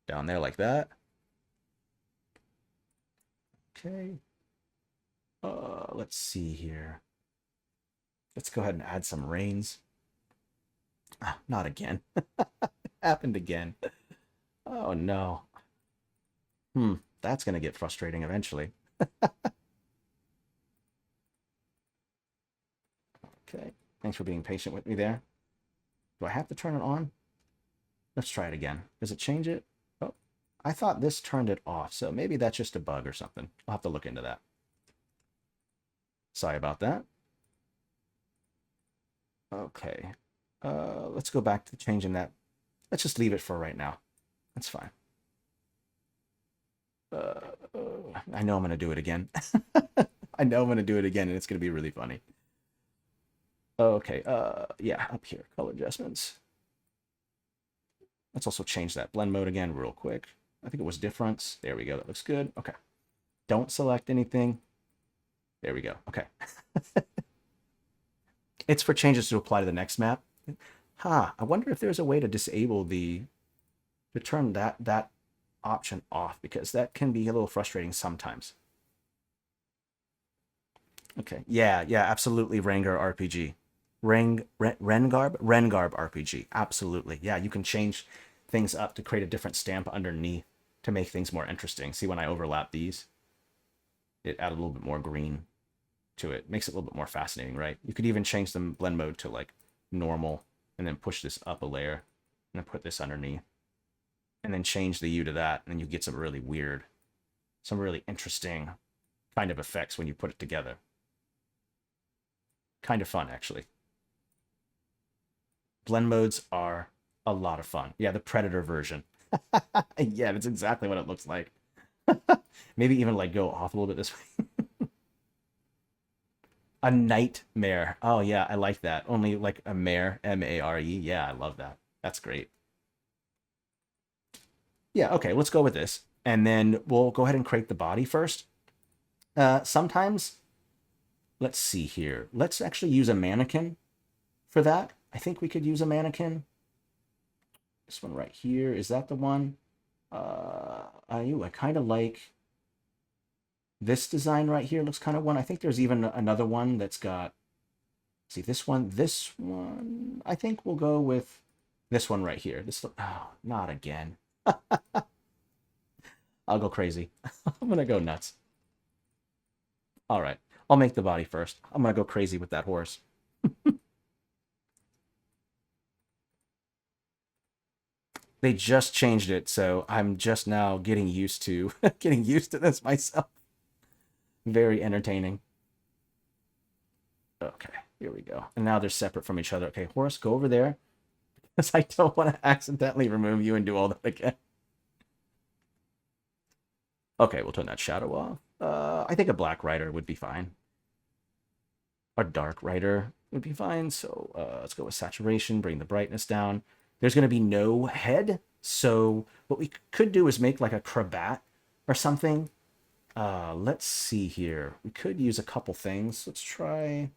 Down there like that. Okay. Let's see here. Let's go ahead and add some reins. Ah, not again. Happened again. Oh, no. That's going to get frustrating eventually. Okay. Thanks for being patient with me there. Do I have to turn it on? Let's try it again. Does it change it? Oh, I thought this turned it off, so maybe that's just a bug or something. I'll have to look into that. Sorry about that. Okay. Let's go back to changing that. Let's just leave it for right now. That's fine. I know I'm going to do it again. I know I'm going to do it again, and it's going to be really funny. Okay, yeah, up here, color adjustments. Let's also change that blend mode again real quick. I think it was difference. There we go, that looks good. Okay, don't select anything. There we go, okay. It's for changes to apply to the next map. I wonder if there's a way to disable to turn that option off because that can be a little frustrating sometimes. Okay. Yeah, yeah, absolutely. Rengar RPG. Rengarb RPG. Absolutely. Yeah, you can change things up to create a different stamp underneath to make things more interesting. See, when I overlap these, it added a little bit more green to it. Makes it a little bit more fascinating, right? You could even change the blend mode to like normal and then push this up a layer and then put this underneath and then change the hue to that. And then you get some really weird, some really interesting kind of effects when you put it together. Kind of fun, actually. Blend modes are a lot of fun. Yeah, the Predator version. Yeah, that's exactly what it looks like. Maybe even like go off a little bit this way. A nightmare. Oh yeah, I like that. Only like a mare, Mare. Yeah, I love that. That's great. Yeah, okay, let's go with this. And then we'll go ahead and create the body first. Sometimes, let's see here. Let's actually use a mannequin for that. I think we could use a mannequin. This one right here, is that the one? I kind of like this design right here. Looks kind of one. I think there's even another one that's got, see this one. I think we'll go with this one right here. This, oh, not again. I'll go crazy. I'm gonna go nuts. All right, I'll make the body first. I'm gonna go crazy with that horse. They just changed it, so I'm just now getting used to getting used to this myself. Very entertaining. Okay, here we go. And now they're separate from each other. Okay, horse, go over there. Because I don't want to accidentally remove you and do all that again. Okay, we'll turn that shadow off. I think a black rider would be fine. A dark rider would be fine. So let's go with saturation, bring the brightness down. There's going to be no head. So what we could do is make like a crabat or something. Let's see here. We could use a couple things. Let's try...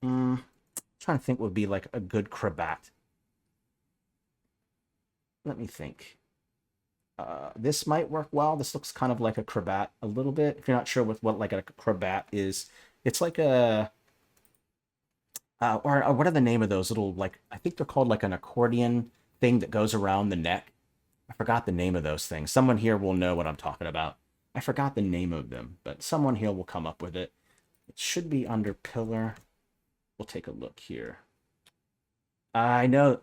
trying to think what would be like a good crabat. Let me think. This might work well. This looks kind of like a crabat a little bit. If you're not sure what like a crabat is, it's like a... or what are the name of those little, like, I think they're called like an accordion thing that goes around the neck. I forgot the name of those things. Someone here will know what I'm talking about. I forgot the name of them, but someone here will come up with it. It should be under pillar. We'll take a look here. I know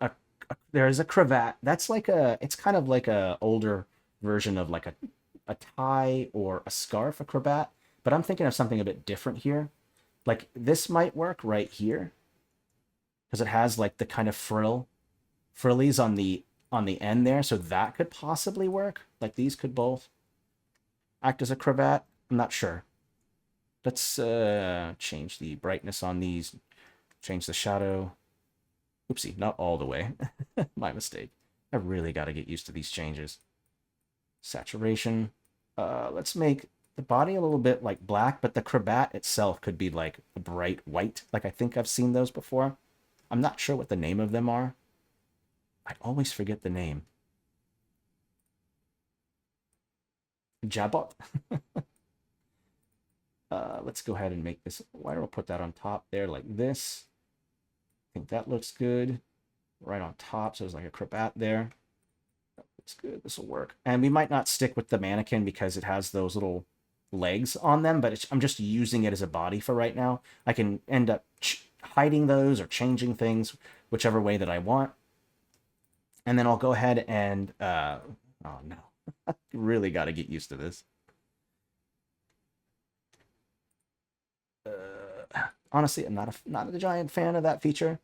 there's a cravat. That's like a, it's kind of like a older version of like a tie or a scarf, a cravat. But I'm thinking of something a bit different here. Like this might work right here because it has like the kind of frillies on the end there. So that could possibly work. Like these could both act as a cravat. I'm not sure. Let's change the brightness on these. Change the shadow. Oopsie, not all the way. My mistake. I really got to get used to these changes. Saturation. Let's make the body a little bit like black, but the cravat itself could be like a bright white. Like I think I've seen those before. I'm not sure what the name of them are. I always forget the name. Jabot. Let's go ahead and make this. Why don't I put that on top there like this? I think that looks good. Right on top, so there's like a cravat there. That looks good. This will work. And we might not stick with the mannequin because it has those little legs on them, but I'm just using it as a body for right now. I can end up hiding those or changing things whichever way that I want. And then I'll go ahead and, oh no, I really got to get used to this. Honestly, I'm not a giant fan of that feature.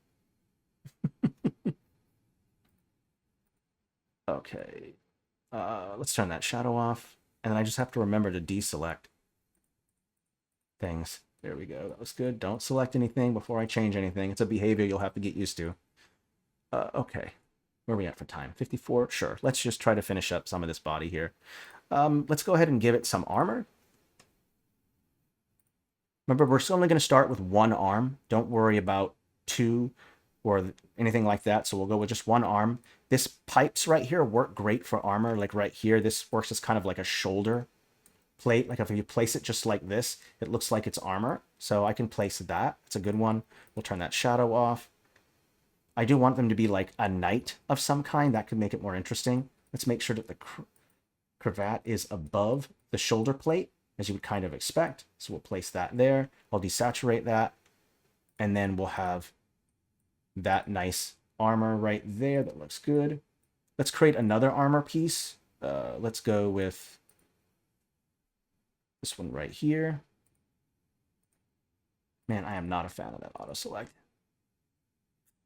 Okay, let's turn that shadow off. And then I just have to remember to deselect things. There we go. That was good. Don't select anything before I change anything. It's a behavior you'll have to get used to. Okay. Where are we at for time? 54? Sure. Let's just try to finish up some of this body here. Let's go ahead and give it some armor. Remember, we're only going to start with one arm. Don't worry about two or anything like that. So we'll go with just one arm. This pipes right here work great for armor. Like right here, this works as kind of like a shoulder plate. Like if you place it just like this, it looks like it's armor. So I can place that. It's a good one. We'll turn that shadow off. I do want them to be like a knight of some kind. That could make it more interesting. Let's make sure that the cravat is above the shoulder plate, as you would kind of expect. So we'll place that there. I'll desaturate that. And then we'll have that nice armor right there. That looks good. Let's create another armor piece. Let's go with this one right here. Man, I am not a fan of that auto select.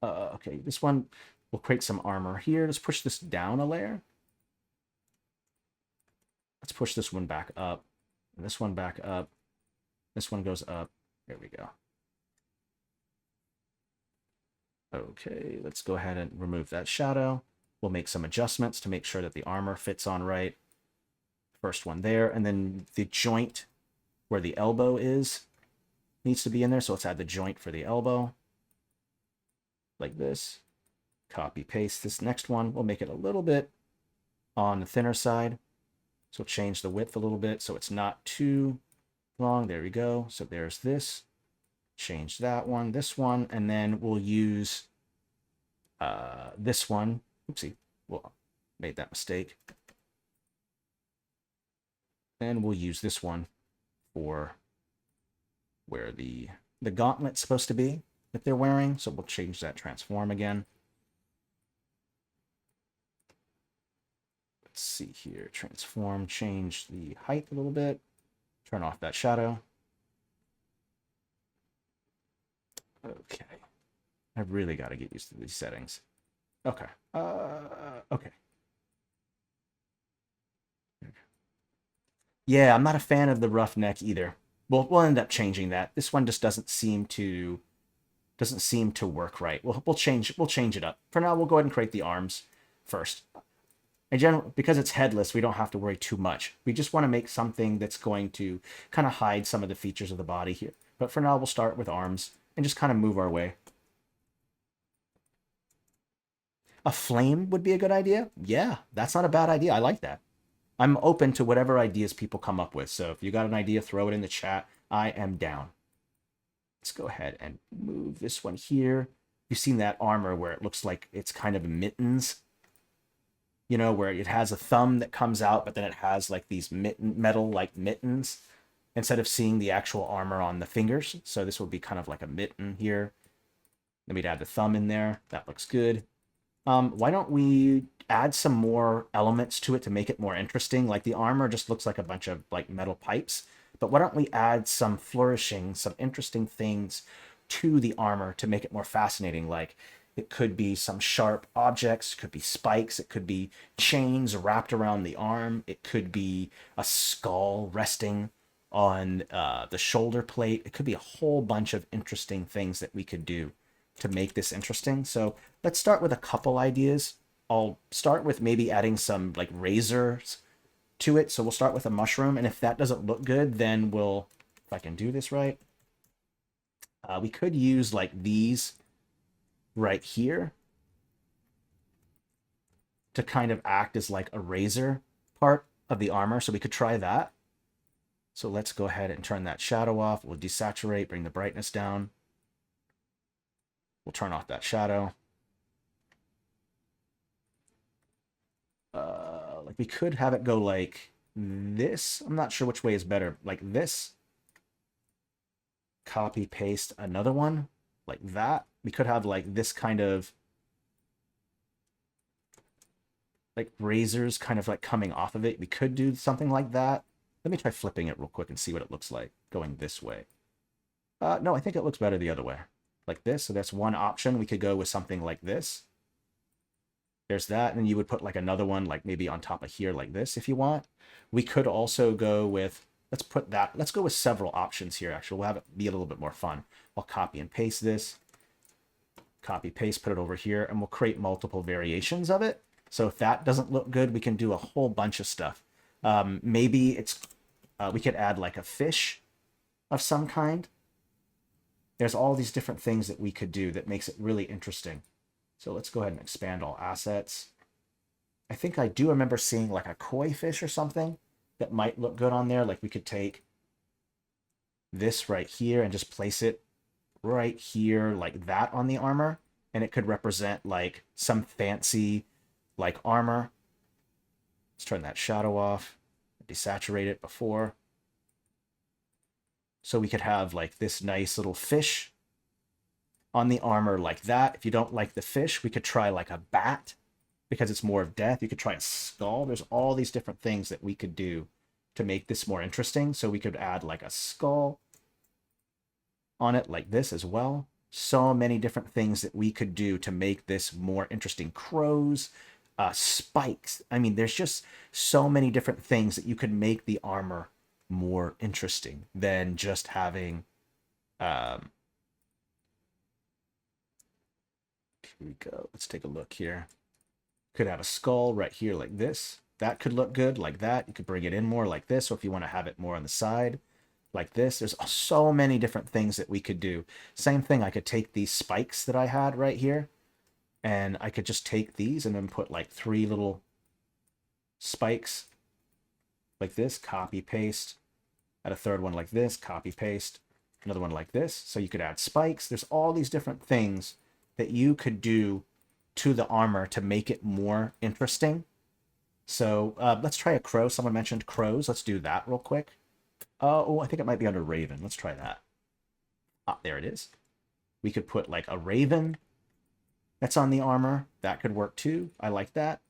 Okay, this one, we'll create some armor here. Let's push this down a layer. Let's push this one back up. And this one back up. This one goes up. There we go. Okay, let's go ahead and remove that shadow. We'll make some adjustments to make sure that the armor fits on right. First one there, and then the joint where the elbow is needs to be in there. So let's add the joint for the elbow. Like this. Copy, paste this next one. We'll make it a little bit on the thinner side. So change the width a little bit so it's not too long. There we go. So there's this. Change that one, this one, and then we'll use this one. Oopsie, well, made that mistake. And we'll use this one for where the gauntlet's supposed to be that they're wearing. So we'll change that transform again. Let's see here, transform, change the height a little bit, turn off that shadow. Okay, I've really got to get used to these settings. Okay, okay. Yeah, I'm not a fan of the rough neck either. We'll end up changing that. This one just doesn't seem to work right. We'll change it up. For now, we'll go ahead and create the arms first. In general, because it's headless, we don't have to worry too much. We just want to make something that's going to kind of hide some of the features of the body here. But for now, we'll start with arms and just kind of move our way. A flame would be a good idea. Yeah, that's not a bad idea. I like that. I'm open to whatever ideas people come up with. So if you got an idea, throw it in the chat. I am down. Let's go ahead and move this one here. You've seen that armor where it looks like it's kind of mittens. You know, where it has a thumb that comes out, but then it has like these metal-like mittens instead of seeing the actual armor on the fingers. So this will be kind of like a mitten here. Then we'd add the thumb in there. That looks good. Why don't we add some more elements to it to make it more interesting? Like the armor just looks like a bunch of like metal pipes, but why don't we add some flourishing, some interesting things to the armor to make it more fascinating? Like it could be some sharp objects, it could be spikes, it could be chains wrapped around the arm, it could be a skull resting on the shoulder plate. It could be a whole bunch of interesting things that we could do to make this interesting. So let's start with a couple ideas. I'll start with maybe adding some like razors to it. So we'll start with a mushroom, and if that doesn't look good, then we'll, if I can do this right, we could use like these right here to kind of act as like a razor part of the armor. So we could try that. So let's go ahead and turn that shadow off. We'll desaturate, bring the brightness down. We'll turn off that shadow. Like we could have it go like this. I'm not sure which way is better. Like this. Copy, paste another one like that. We could have like this kind of like razors kind of like coming off of it. We could do something like that. Let me try flipping it real quick and see what it looks like going this way. No, I think it looks better the other way. Like this. So that's one option. We could go with something like this. There's that, and then you would put like another one like maybe on top of here like this if you want. We could also go with, let's go with several options here actually. We'll have it be a little bit more fun. I'll copy and paste this. Copy, paste, put it over here, and we'll create multiple variations of it. So if that doesn't look good, we can do a whole bunch of stuff. Maybe it's we could add like a fish of some kind. There's all these different things that we could do that makes it really interesting. So let's go ahead and expand all assets. I think I do remember seeing like a koi fish or something that might look good on there. Like we could take this right here and just place it right here like that on the armor. And it could represent like some fancy like armor. Let's turn that shadow off, desaturate it before. So we could have like this nice little fish on the armor like that. If you don't like the fish, we could try like a bat because it's more of death. You could try a skull. There's all these different things that we could do to make this more interesting. So we could add like a skull on it like this as well. So many different things that we could do to make this more interesting. Crows, spikes. I mean, there's just so many different things that you could make the armor more interesting than just having here we go. Let's take a look here. Could have a skull right here like this. That could look good like that. You could bring it in more like this, or if you want to have it more on the side like this. There's so many different things that we could do. Same thing, I could take these spikes that I had right here, and I could just take these and then put like 3 little spikes like this, copy, paste. Add a third one like this, copy, paste. Another one like this. So you could add spikes. There's all these different things that you could do to the armor to make it more interesting. So let's try a crow. Someone mentioned crows. Let's do that real quick. Oh, I think it might be under raven. Let's try that. Ah, there it is. We could put like a raven that's on the armor. That could work too. I like that.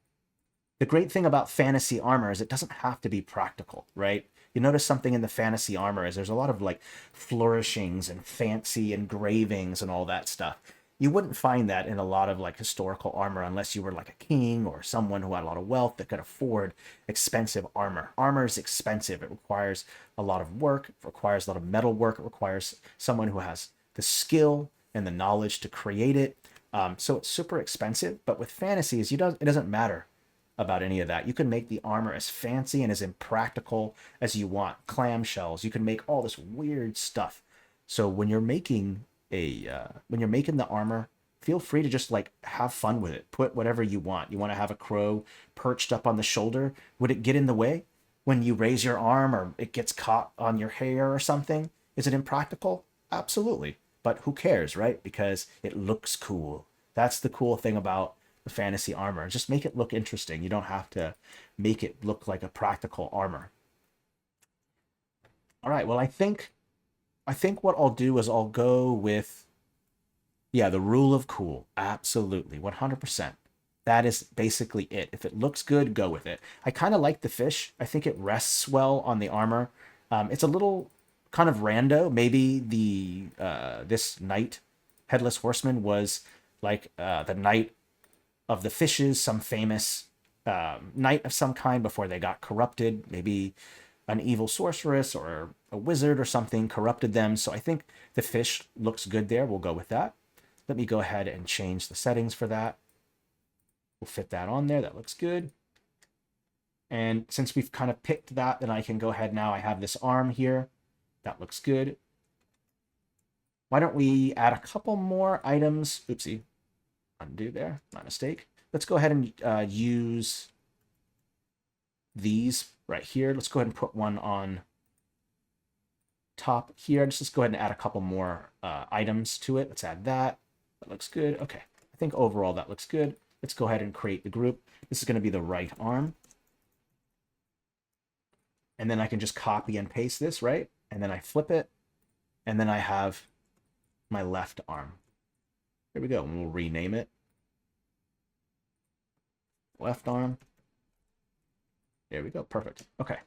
The great thing about fantasy armor is it doesn't have to be practical, right? You notice something in the fantasy armor is there's a lot of like flourishings and fancy engravings and all that stuff. You wouldn't find that in a lot of like historical armor unless you were like a king or someone who had a lot of wealth that could afford expensive armor. Armor is expensive. It requires a lot of work. It requires a lot of metal work. It requires someone who has the skill and the knowledge to create it. So it's super expensive. But with fantasies, it doesn't matter about any of that. You can make the armor as fancy and as impractical as you want. Clamshells. You can make all this weird stuff. So when you're making the armor, feel free to just like have fun with it. Put whatever you want. You want to have a crow perched up on the shoulder. Would it get in the way when you raise your arm, or it gets caught on your hair or something? Is it impractical? Absolutely. But who cares, right? Because it looks cool. That's the cool thing about the fantasy armor. Just make it look interesting. You don't have to make it look like a practical armor. All right, well, I think what I'll do is I'll go with, yeah, the rule of cool. Absolutely, 100%. That is basically it. If it looks good, go with it. I kind of like the fish. I think it rests well on the armor. It's a little kind of rando. Maybe this knight, Headless Horseman, was like the knight of the fishes, some famous knight of some kind before they got corrupted. Maybe an evil sorceress or a wizard or something corrupted them. So I think the fish looks good there. We'll go with that. Let me go ahead and change the settings for that. We'll fit that on there. That looks good. And since we've kind of picked that, then I can go ahead now. I have this arm here. That looks good. Why don't we add a couple more items? Oopsie. Undo there. My mistake. Let's go ahead and use these right here. Let's go ahead and put one on top here. Let's go ahead and add a couple more items to it. Let's add that. That looks good. Okay. I think overall that looks good. Let's go ahead and create the group. This is going to be the right arm. And then I can just copy and paste this, right? And then I flip it. And then I have my left arm. There we go. And we'll rename it. Left arm. There we go. Perfect. Okay.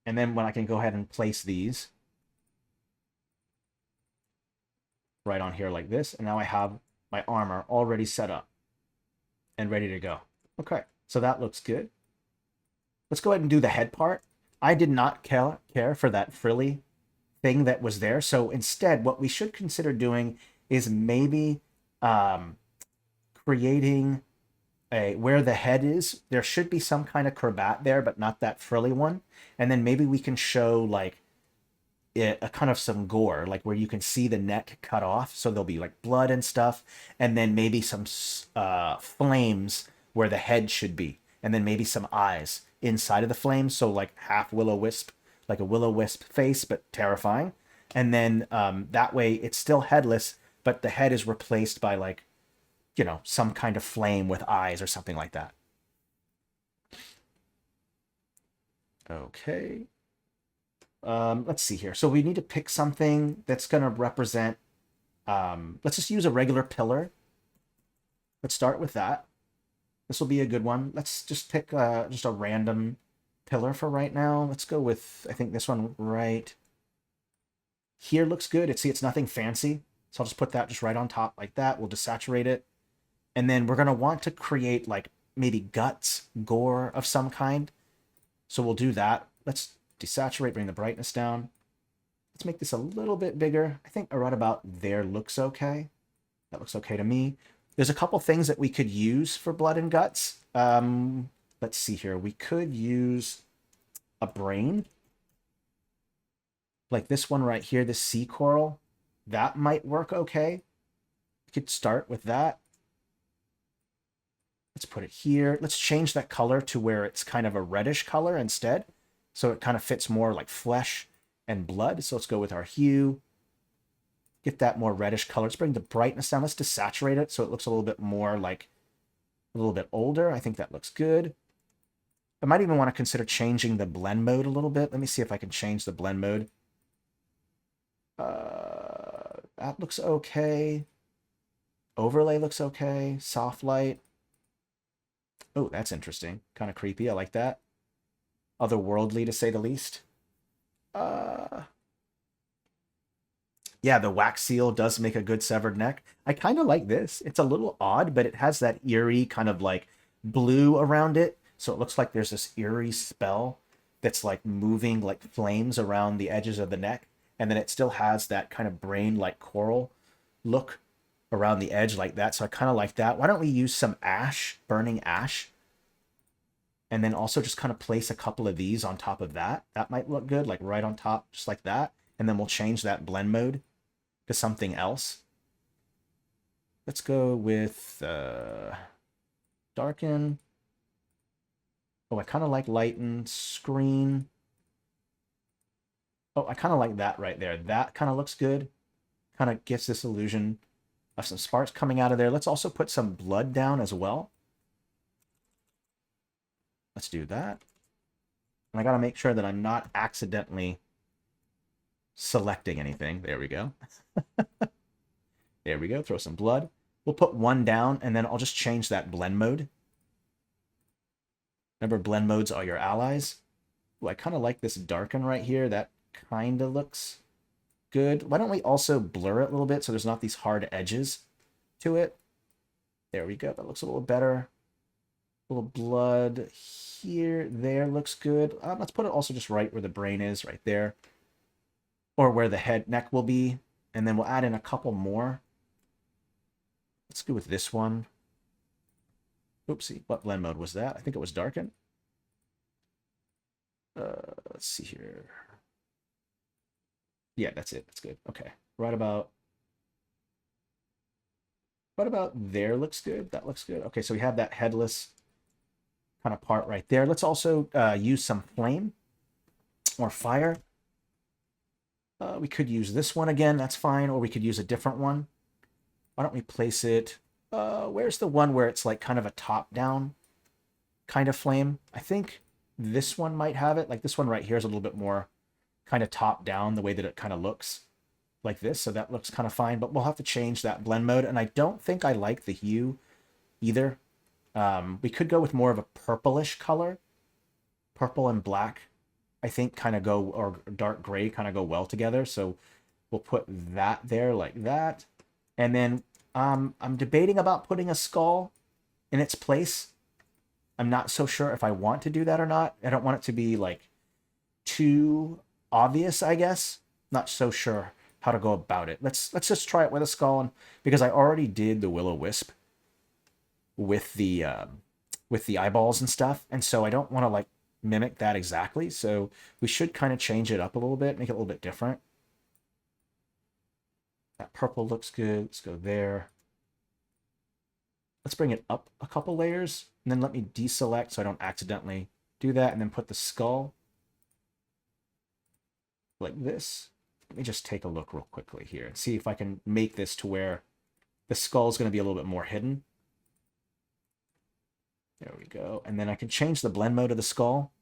And then when I can go ahead and place these right on here like this. And now I have my armor already set up and ready to go. Okay. So that looks good. Let's go ahead and do the head part. I did not care for that frilly thing that was there. So instead, what we should consider doing is maybe creating where the head is. There should be some kind of cravat there, but not that frilly one. And then maybe we can show like a kind of some gore, like where you can see the neck cut off, so there'll be like blood and stuff, and then maybe some flames where the head should be, and then maybe some eyes inside of the flames, so like half Will-o-Wisp, like a Will-o-Wisp face, but terrifying. And then that way it's still headless, but the head is replaced by like, you know, some kind of flame with eyes or something like that. Okay. Let's see here. So we need to pick something that's going to represent, let's just use a regular pillar. Let's start with that. This will be a good one. Let's just pick just a random pillar for right now. Let's go with, I think this one right here looks good. See, it's nothing fancy. So I'll just put that just right on top like that. We'll desaturate it. And then we're going to want to create like maybe guts, gore of some kind. So we'll do that. Let's desaturate, bring the brightness down. Let's make this a little bit bigger. I think right about there looks okay. That looks okay to me. There's a couple things that we could use for blood and guts. Let's see here. We could use a brain. Like this one right here, this sea coral. That might work okay. We could start with that. Let's put it here. Let's change that color to where it's kind of a reddish color instead. So it kind of fits more like flesh and blood. So let's go with our hue. Get that more reddish color. Let's bring the brightness down. Let's desaturate it so it looks a little bit more like a little bit older. I think that looks good. I might even want to consider changing the blend mode a little bit. Let me see if I can change the blend mode. That looks okay. Overlay looks okay. Soft light. Oh, that's interesting. Kind of creepy. I like that. Otherworldly, to say the least. Yeah, the wax seal does make a good severed neck. I kind of like this. It's a little odd, but it has that eerie kind of like blue around it. So it looks like there's this eerie spell that's like moving like flames around the edges of the neck. And then it still has that kind of brain like coral look around the edge like that. So I kind of like that. Why don't we use some ash, burning ash? And then also just kind of place a couple of these on top of that. That might look good, like right on top, just like that. And then we'll change that blend mode to something else. Let's go with darken. Oh, I kind of like lighten, screen. Oh, I kind of like that right there. That kind of looks good. Kind of gets this illusion of some sparks coming out of there. Let's also put some blood down as well. Let's do that. And I got to make sure that I'm not accidentally selecting anything. There we go. There we go. Throw some blood. We'll put one down, and then I'll just change that blend mode. Remember, blend modes are your allies. Ooh, I kind of like this darken right here. That kind of looks good. Why don't we also blur it a little bit so there's not these hard edges to it? There we go. That looks a little better. A little blood here. There looks good. Let's put it also just right where the brain is, right there. Or where the head neck will be. And then we'll add in a couple more. Let's go with this one. Oopsie. What blend mode was that? I think it was darken. Let's see here. Yeah, that's it. That's good. Okay. Right about there looks good. That looks good. Okay, so we have that headless kind of part right there. Let's also use some flame or fire. We could use this one again. That's fine. Or we could use a different one. Why don't we place it? Where's the one where it's like kind of a top-down kind of flame? I think this one might have it. Like this one right here is a little bit more kind of top-down, the way that it kind of looks like this. So that looks kind of fine. But we'll have to change that blend mode. And I don't think I like the hue either. We could go with more of a purplish color. Purple and black, I think, kind of go, or dark gray kind of go well together. So we'll put that there like that. And then I'm debating about putting a skull in its place. I'm not so sure if I want to do that or not. I don't want it to be like too obvious, I guess. Not so sure how to go about it. Let's just try it with a skull, and because I already did the Will-o-Wisp with the eyeballs and stuff, and so I don't want to like mimic that exactly. So we should kind of change it up a little bit, make it a little bit different. That purple looks good. Let's go there. Let's bring it up a couple layers, and then let me deselect so I don't accidentally do that, and then put the skull like this. Let me just take a look real quickly here and see if I can make this to where the skull is going to be a little bit more hidden. There we go. And then I can change the blend mode of the skull.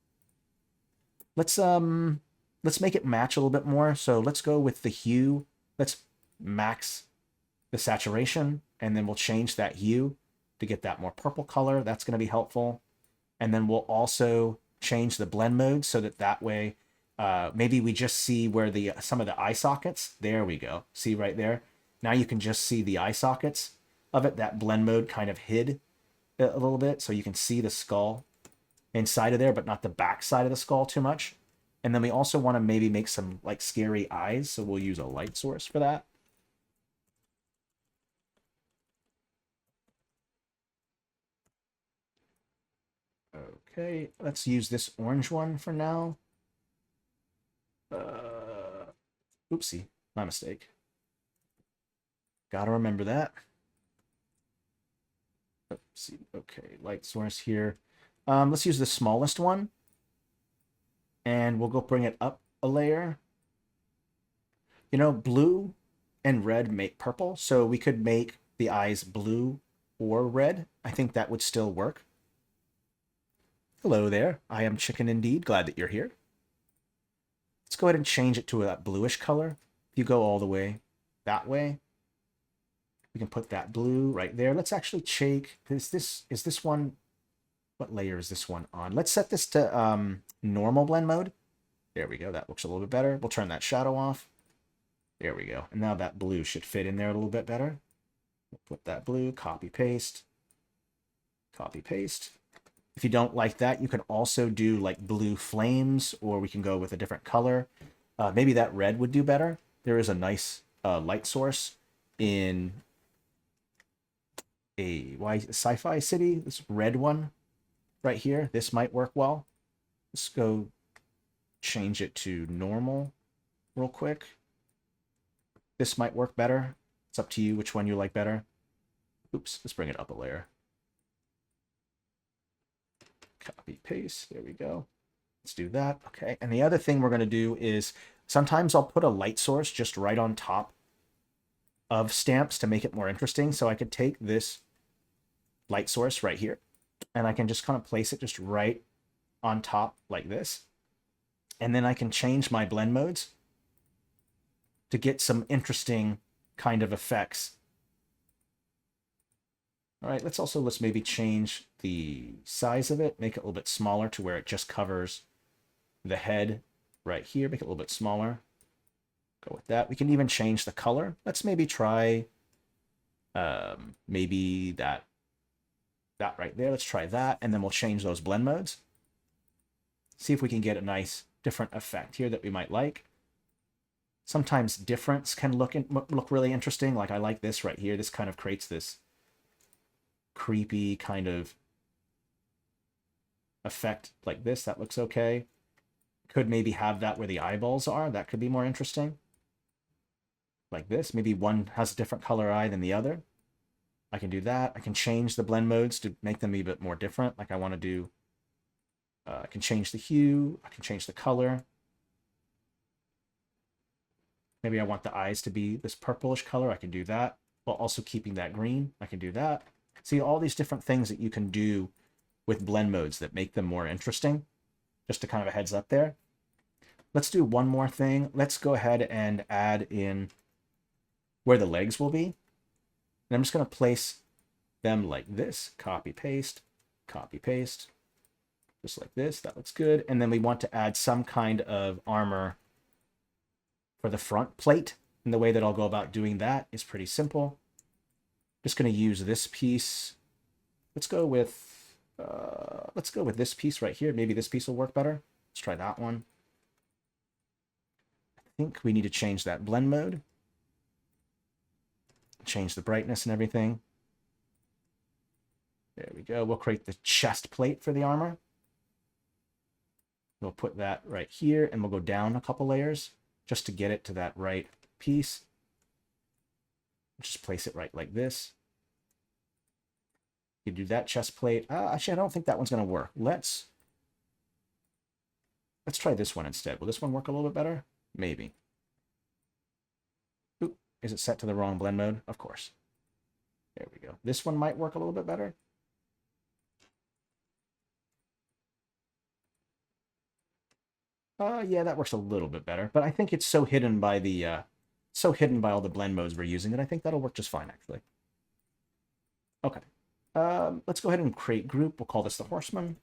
Let's make it match a little bit more. So let's go with the hue. Let's max the saturation, and then we'll change that hue to get that more purple color. That's going to be helpful. And then we'll also change the blend mode so that way maybe we just see where some of the eye sockets. There we go. See right there? Now you can just see the eye sockets of it. That blend mode kind of hid a little bit, so you can see the skull inside of there, but not the back side of the skull too much. And then we also want to maybe make some like scary eyes, so we'll use a light source for that. Okay, let's use this orange one for now. Oopsie, my mistake. Gotta remember that. Oopsie, okay, light source here. Let's use the smallest one. And we'll go bring it up a layer. You know, blue and red make purple, so we could make the eyes blue or red. I think that would still work. Hello there, I am Chicken indeed. Glad that you're here. Let's go ahead and change it to a bluish color. If you go all the way that way, we can put that blue right there. Let's actually check. Is this one? What layer is this one on? Let's set this to normal blend mode. There we go. That looks a little bit better. We'll turn that shadow off. There we go. And now that blue should fit in there a little bit better. We'll put that blue, copy, paste. Copy, paste. If you don't like that, you can also do like blue flames, or we can go with a different color. Maybe that red would do better. There is a nice light source in a sci-fi city. This red one right here. This might work well. Let's go change it to normal real quick. This might work better. It's up to you which one you like better. Oops, let's bring it up a layer. Copy, paste, there we go. Let's do that, okay. And the other thing we're gonna do is, sometimes I'll put a light source just right on top of stamps to make it more interesting. So I could take this light source right here, and I can just kind of place it just right on top like this. And then I can change my blend modes to get some interesting kind of effects. All right, let's maybe change the size of it, make it a little bit smaller to where it just covers the head right here, make it a little bit smaller. Go with that. We can even change the color. Let's maybe try maybe that right there. Let's try that, and then we'll change those blend modes. See if we can get a nice different effect here that we might like. Sometimes difference can look really interesting. Like I like this right here. This kind of creates this creepy kind of effect like this. That looks okay. Could maybe have that where the eyeballs are. That could be more interesting. Like this. Maybe one has a different color eye than the other. I can do that. I can change the blend modes to make them a bit more different. Like I want to do, I can change the hue. I can change the color. Maybe I want the eyes to be this purplish color. I can do that, while also keeping that green. I can do that. See all these different things that you can do with blend modes that make them more interesting. Just to kind of a heads up there. Let's do one more thing. Let's go ahead and add in where the legs will be. And I'm just going to place them like this. Copy, paste, just like this. That looks good. And then we want to add some kind of armor for the front plate. And the way that I'll go about doing that is pretty simple. Just going to use this piece. Let's go with this piece right here. Maybe this piece will work better. Let's try that one. I think we need to change that blend mode. Change the brightness and everything. There we go. We'll create the chest plate for the armor. We'll put that right here, and we'll go down a couple layers just to get it to that right piece. Just place it right like this. You do that chest plate. Actually, I don't think that one's going to work. Let's try this one instead. Will this one work a little bit better? Maybe. Oop, is it set to the wrong blend mode? Of course. There we go. This one might work a little bit better. Yeah, that works a little bit better, but I think it's so hidden by the all the blend modes we're using that I think that'll work just fine, actually. Okay. Let's go ahead and create group. We'll call this the Horseman.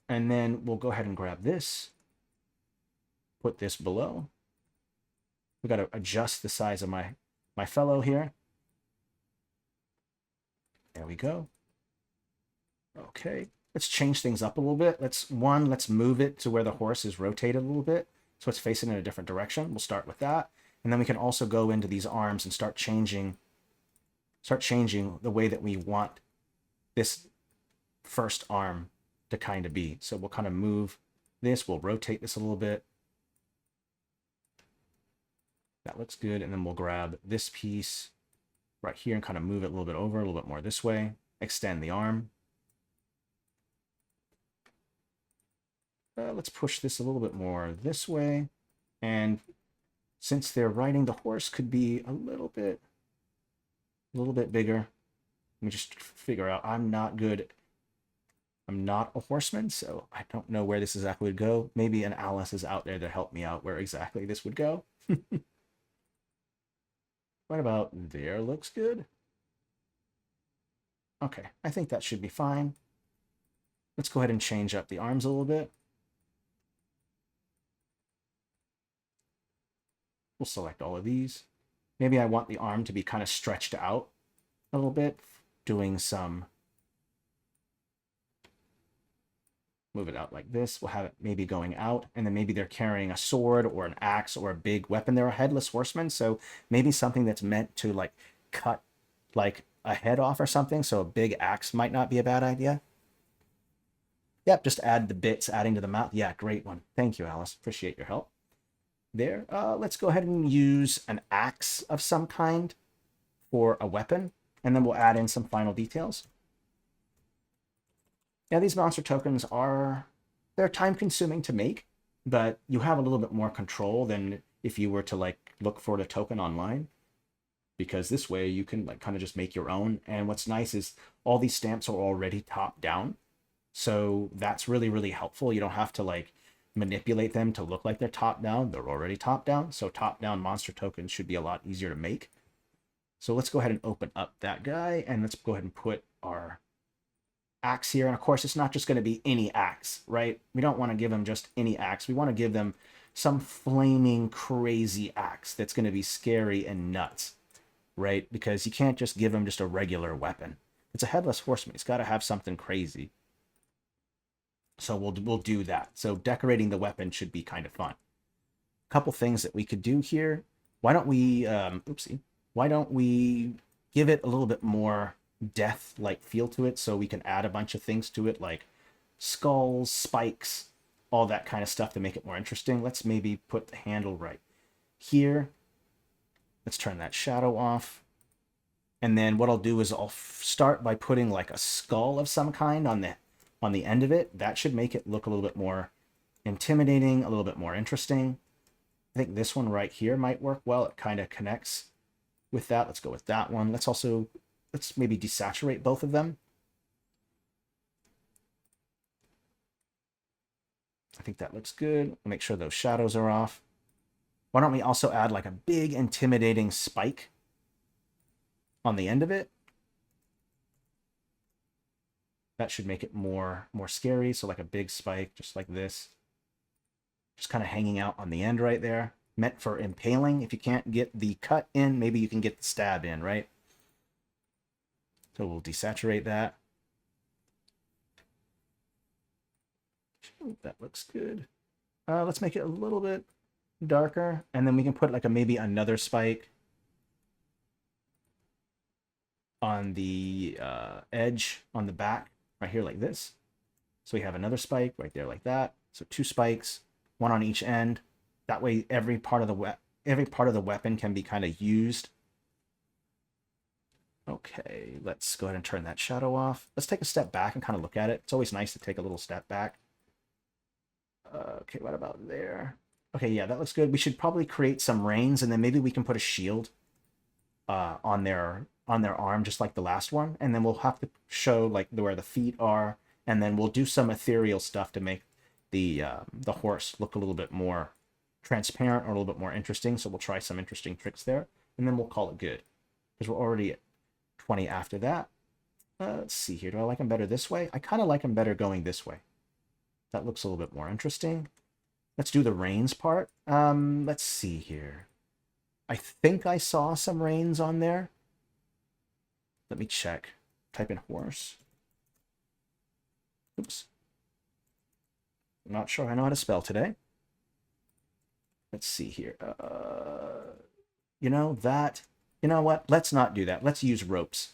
And then we'll go ahead and grab this. Put this below. We got to adjust the size of my fellow here. There we go. Okay. Let's change things up a little bit. Let's move it to where the horse is rotated a little bit, so it's facing in a different direction. We'll start with that. And then we can also go into these arms and start changing the way that we want this first arm to kind of be. So we'll kind of move this. We'll rotate this a little bit. That looks good. And then we'll grab this piece right here and kind of move it a little bit over, a little bit more this way. Extend the arm. Let's push this a little bit more this way. And since they're riding the horse, could be a little bit bigger. Let me just figure out. I'm not a horseman, so I don't know where this exactly would go. Maybe an Alice is out there to help me out where exactly this would go. What about there? Looks good. Okay, I think that should be fine. Let's go ahead and change up the arms a little bit. We'll select all of these. Maybe I want the arm to be kind of stretched out a little bit, doing some... Move it out like this. We'll have it maybe going out, and then maybe they're carrying a sword or an axe or a big weapon. They're a headless horseman, so maybe something that's meant to like cut like a head off or something. So a big axe might not be a bad idea. Yep, just add the bits, adding to the mouth. Yeah, great one. Thank you, Alice. Appreciate your help. There. Let's go ahead and use an axe of some kind for a weapon, and then we'll add in some final details. Yeah, these monster tokens they're time consuming to make, but you have a little bit more control than if you were to like look for the token online, because this way you can like kind of just make your own. And what's nice is all these stamps are already top down. So that's really, really helpful. You don't have to like manipulate them to look like they're top down. They're already top down. So top down monster tokens should be a lot easier to make. So let's go ahead and open up that guy, and let's go ahead and put our axe here. And of course, it's not just going to be any axe, right? We don't want to give them just any axe. We want to give them some flaming crazy axe that's going to be scary and nuts, right? Because you can't just give them just a regular weapon. It's a headless horseman. It's got to have something crazy. So we'll do that. So decorating the weapon should be kind of fun. A couple things that we could do here. Why don't we why don't we give it a little bit more death-like feel to it, so we can add a bunch of things to it like skulls, spikes, all that kind of stuff to make it more interesting. Let's maybe put the handle right here. Let's turn that shadow off. And then what I'll do is I'll start by putting like a skull of some kind on the end of it. That should make it look a little bit more intimidating, a little bit more interesting. I think this one right here might work well. It kind of connects with that. Let's go with that one. Let's maybe desaturate both of them. I think that looks good. We'll make sure those shadows are off. Why don't we also add like a big intimidating spike on the end of it? That should make it more scary. So like a big spike, just like this. Just kind of hanging out on the end right there. Meant for impaling. If you can't get the cut in, maybe you can get the stab in, right? So we'll desaturate that. That looks good. Let's make it a little bit darker, and then we can put like maybe another spike on the edge on the back right here like this. So we have another spike right there like that. So 2 spikes, 1 on each end. That way every part of the weapon can be kind of used. Okay, let's go ahead and turn that shadow off. Let's take a step back and kind of look at it. It's always nice to take a little step back. Okay, what about there? Okay, yeah, that looks good. We should probably create some reins, and then maybe we can put a shield on their arm, just like the last one. And then we'll have to show like where the feet are, and then we'll do some ethereal stuff to make the horse look a little bit more transparent or a little bit more interesting. So we'll try some interesting tricks there, and then we'll call it good because we're already at 20 after that. Let's see here. Do I like them better this way? I kind of like them better going this way. That looks a little bit more interesting. Let's do the reins part. Let's see here. I think I saw some reins on there. Let me check. Type in horse. Oops. I'm not sure I know how to spell today. Let's see here. You know what? Let's not do that. Let's use ropes.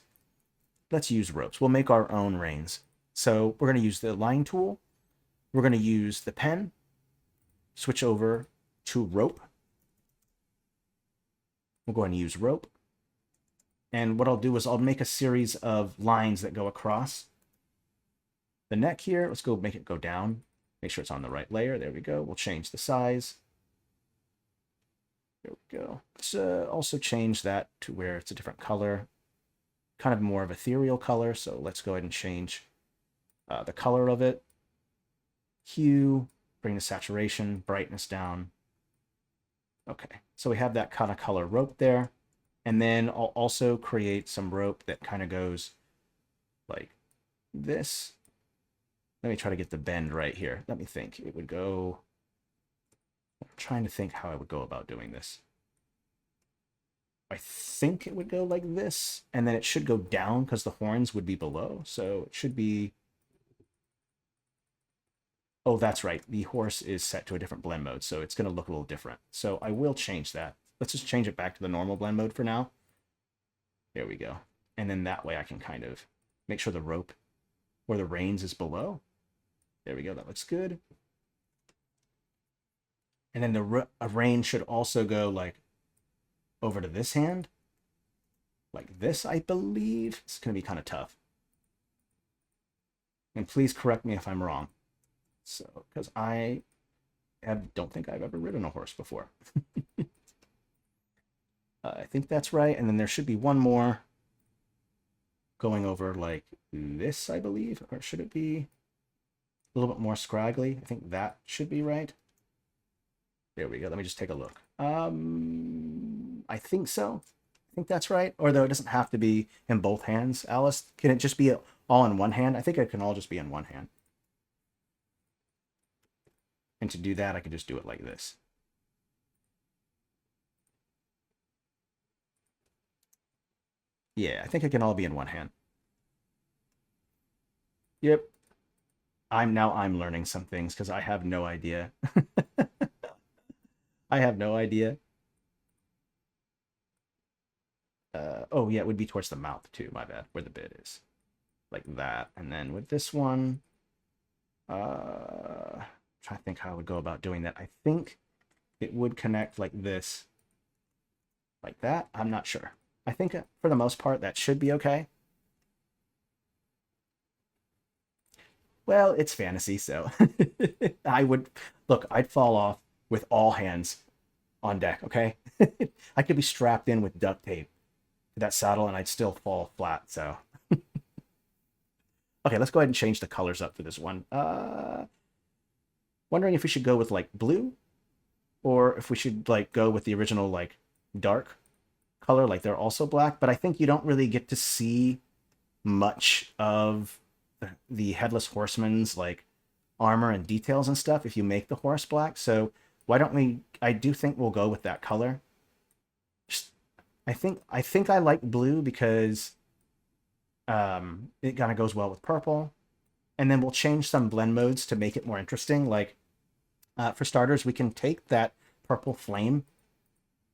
Let's use ropes. We'll make our own reins. So we're going to use the line tool. We're going to use the pen. Switch over to rope. We'll go ahead and use rope. And what I'll do is I'll make a series of lines that go across the neck here. Let's go make it go down. Make sure it's on the right layer. There we go. We'll change the size. There we go. Let's also change that to where it's a different color. Kind of more of ethereal color. So let's go ahead and change the color of it. Hue. Bring the saturation, brightness down. Okay, so we have that kind of color rope there. And then I'll also create some rope that kind of goes like this. Let me try to get the bend right here. Let me think. It would go... I'm trying to think how I would go about doing this. I think it would go like this, and then it should go down because the horns would be below. So it should be... Oh, that's right. The horse is set to a different blend mode, so it's going to look a little different. So I will change that. Let's just change it back to the normal blend mode for now. There we go. And then that way I can kind of make sure the rope or the reins is below. There we go. That looks good. And then the rein should also go like over to this hand. Like this, I believe. It's going to be kind of tough. And please correct me if I'm wrong. So, because I don't think I've ever ridden a horse before. I think that's right. And then there should be one more going over like this, I believe. Or should it be a little bit more scraggly? I think that should be right. There we go. Let me just take a look. I think so. I think that's right. Although it doesn't have to be in both hands, Alice. Can it just be all in one hand? I think it can all just be in one hand. And to do that, I can just do it like this. Yeah, I think it can all be in one hand. Yep. I'm learning some things because I have no idea. I have no idea. Oh, yeah, it would be towards the mouth too, my bad, where the bit is. Like that. And then with this one, trying to think how I would go about doing that. I think it would connect like this. Like that. I'm not sure. I think for the most part that should be okay. Well, it's fantasy, so I'd fall off with all hands on deck, okay? I could be strapped in with duct tape to that saddle and I'd still fall flat, so. Okay, let's go ahead and change the colors up for this one. Wondering if we should go with like blue or if we should like go with the original like dark color, like they're also black, but I think you don't really get to see much of the Headless Horseman's like armor and details and stuff if you make the horse black. So why don't we, I do think we'll go with that color. I think I like blue because it kind of goes well with purple. And then we'll change some blend modes to make it more interesting. Like for starters, we can take that purple flame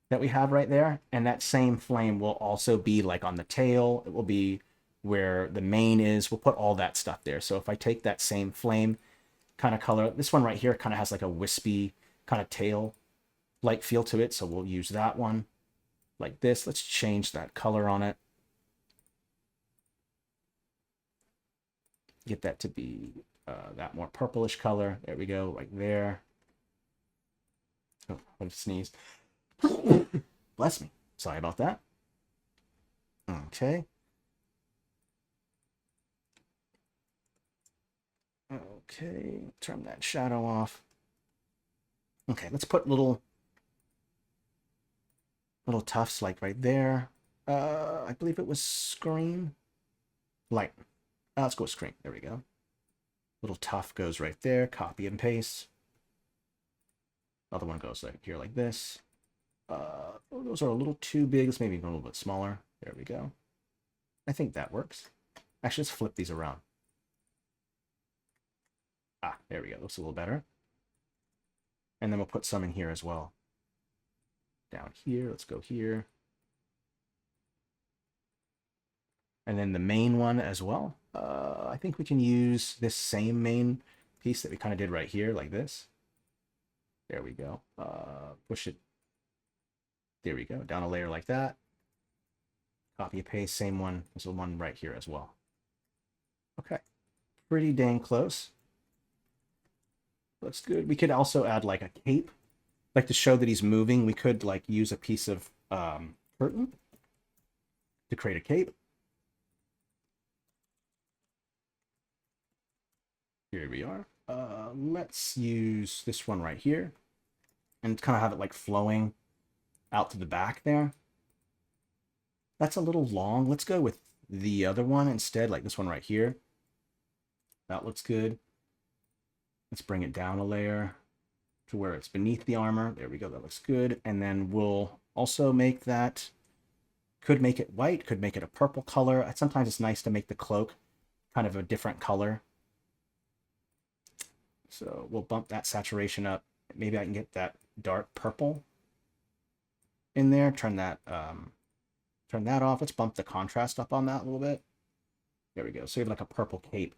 that we have right there, and that same flame will also be like on the tail. It will be where the mane is, we'll put all that stuff there. So if I take that same flame kind of color, this one right here kind of has like a wispy kind of tail like feel to it. So we'll use that one like this. Let's change that color on it. Get that to be that more purplish color. There we go, like there. Oh, I sneezed. Bless me. Sorry about that. Okay. Okay, turn that shadow off. Okay, let's put little tufts like right there. I believe it was screen. Light. Let's go screen. There we go. Little tuft goes right there. Copy and paste. Other one goes like here like this. Those are a little too big. Let's maybe go a little bit smaller. There we go. I think that works. Actually, let's flip these around. Ah, there we go. Looks a little better. And then we'll put some in here as well. Down here. Let's go here. And then the main one as well. I think we can use this same main piece that we kind of did right here, like this. There we go. Push it. There we go. Down a layer like that. Copy and paste. Same one. There's the one right here as well. Okay. Pretty dang close. That's good. We could also add like a cape. Like to show that he's moving, we could like use a piece of curtain to create a cape. Here we are. Let's use this one right here and kind of have it like flowing out to the back there. That's a little long. Let's go with the other one instead, like this one right here. That looks good. Let's bring it down a layer to where it's beneath the armor. There we go. That looks good. And then we'll also make that, could make it white, could make it a purple color. Sometimes it's nice to make the cloak kind of a different color. So we'll bump that saturation up. Maybe I can get that dark purple in there. Turn that off. Let's bump the contrast up on that a little bit. There we go. So you have like a purple cape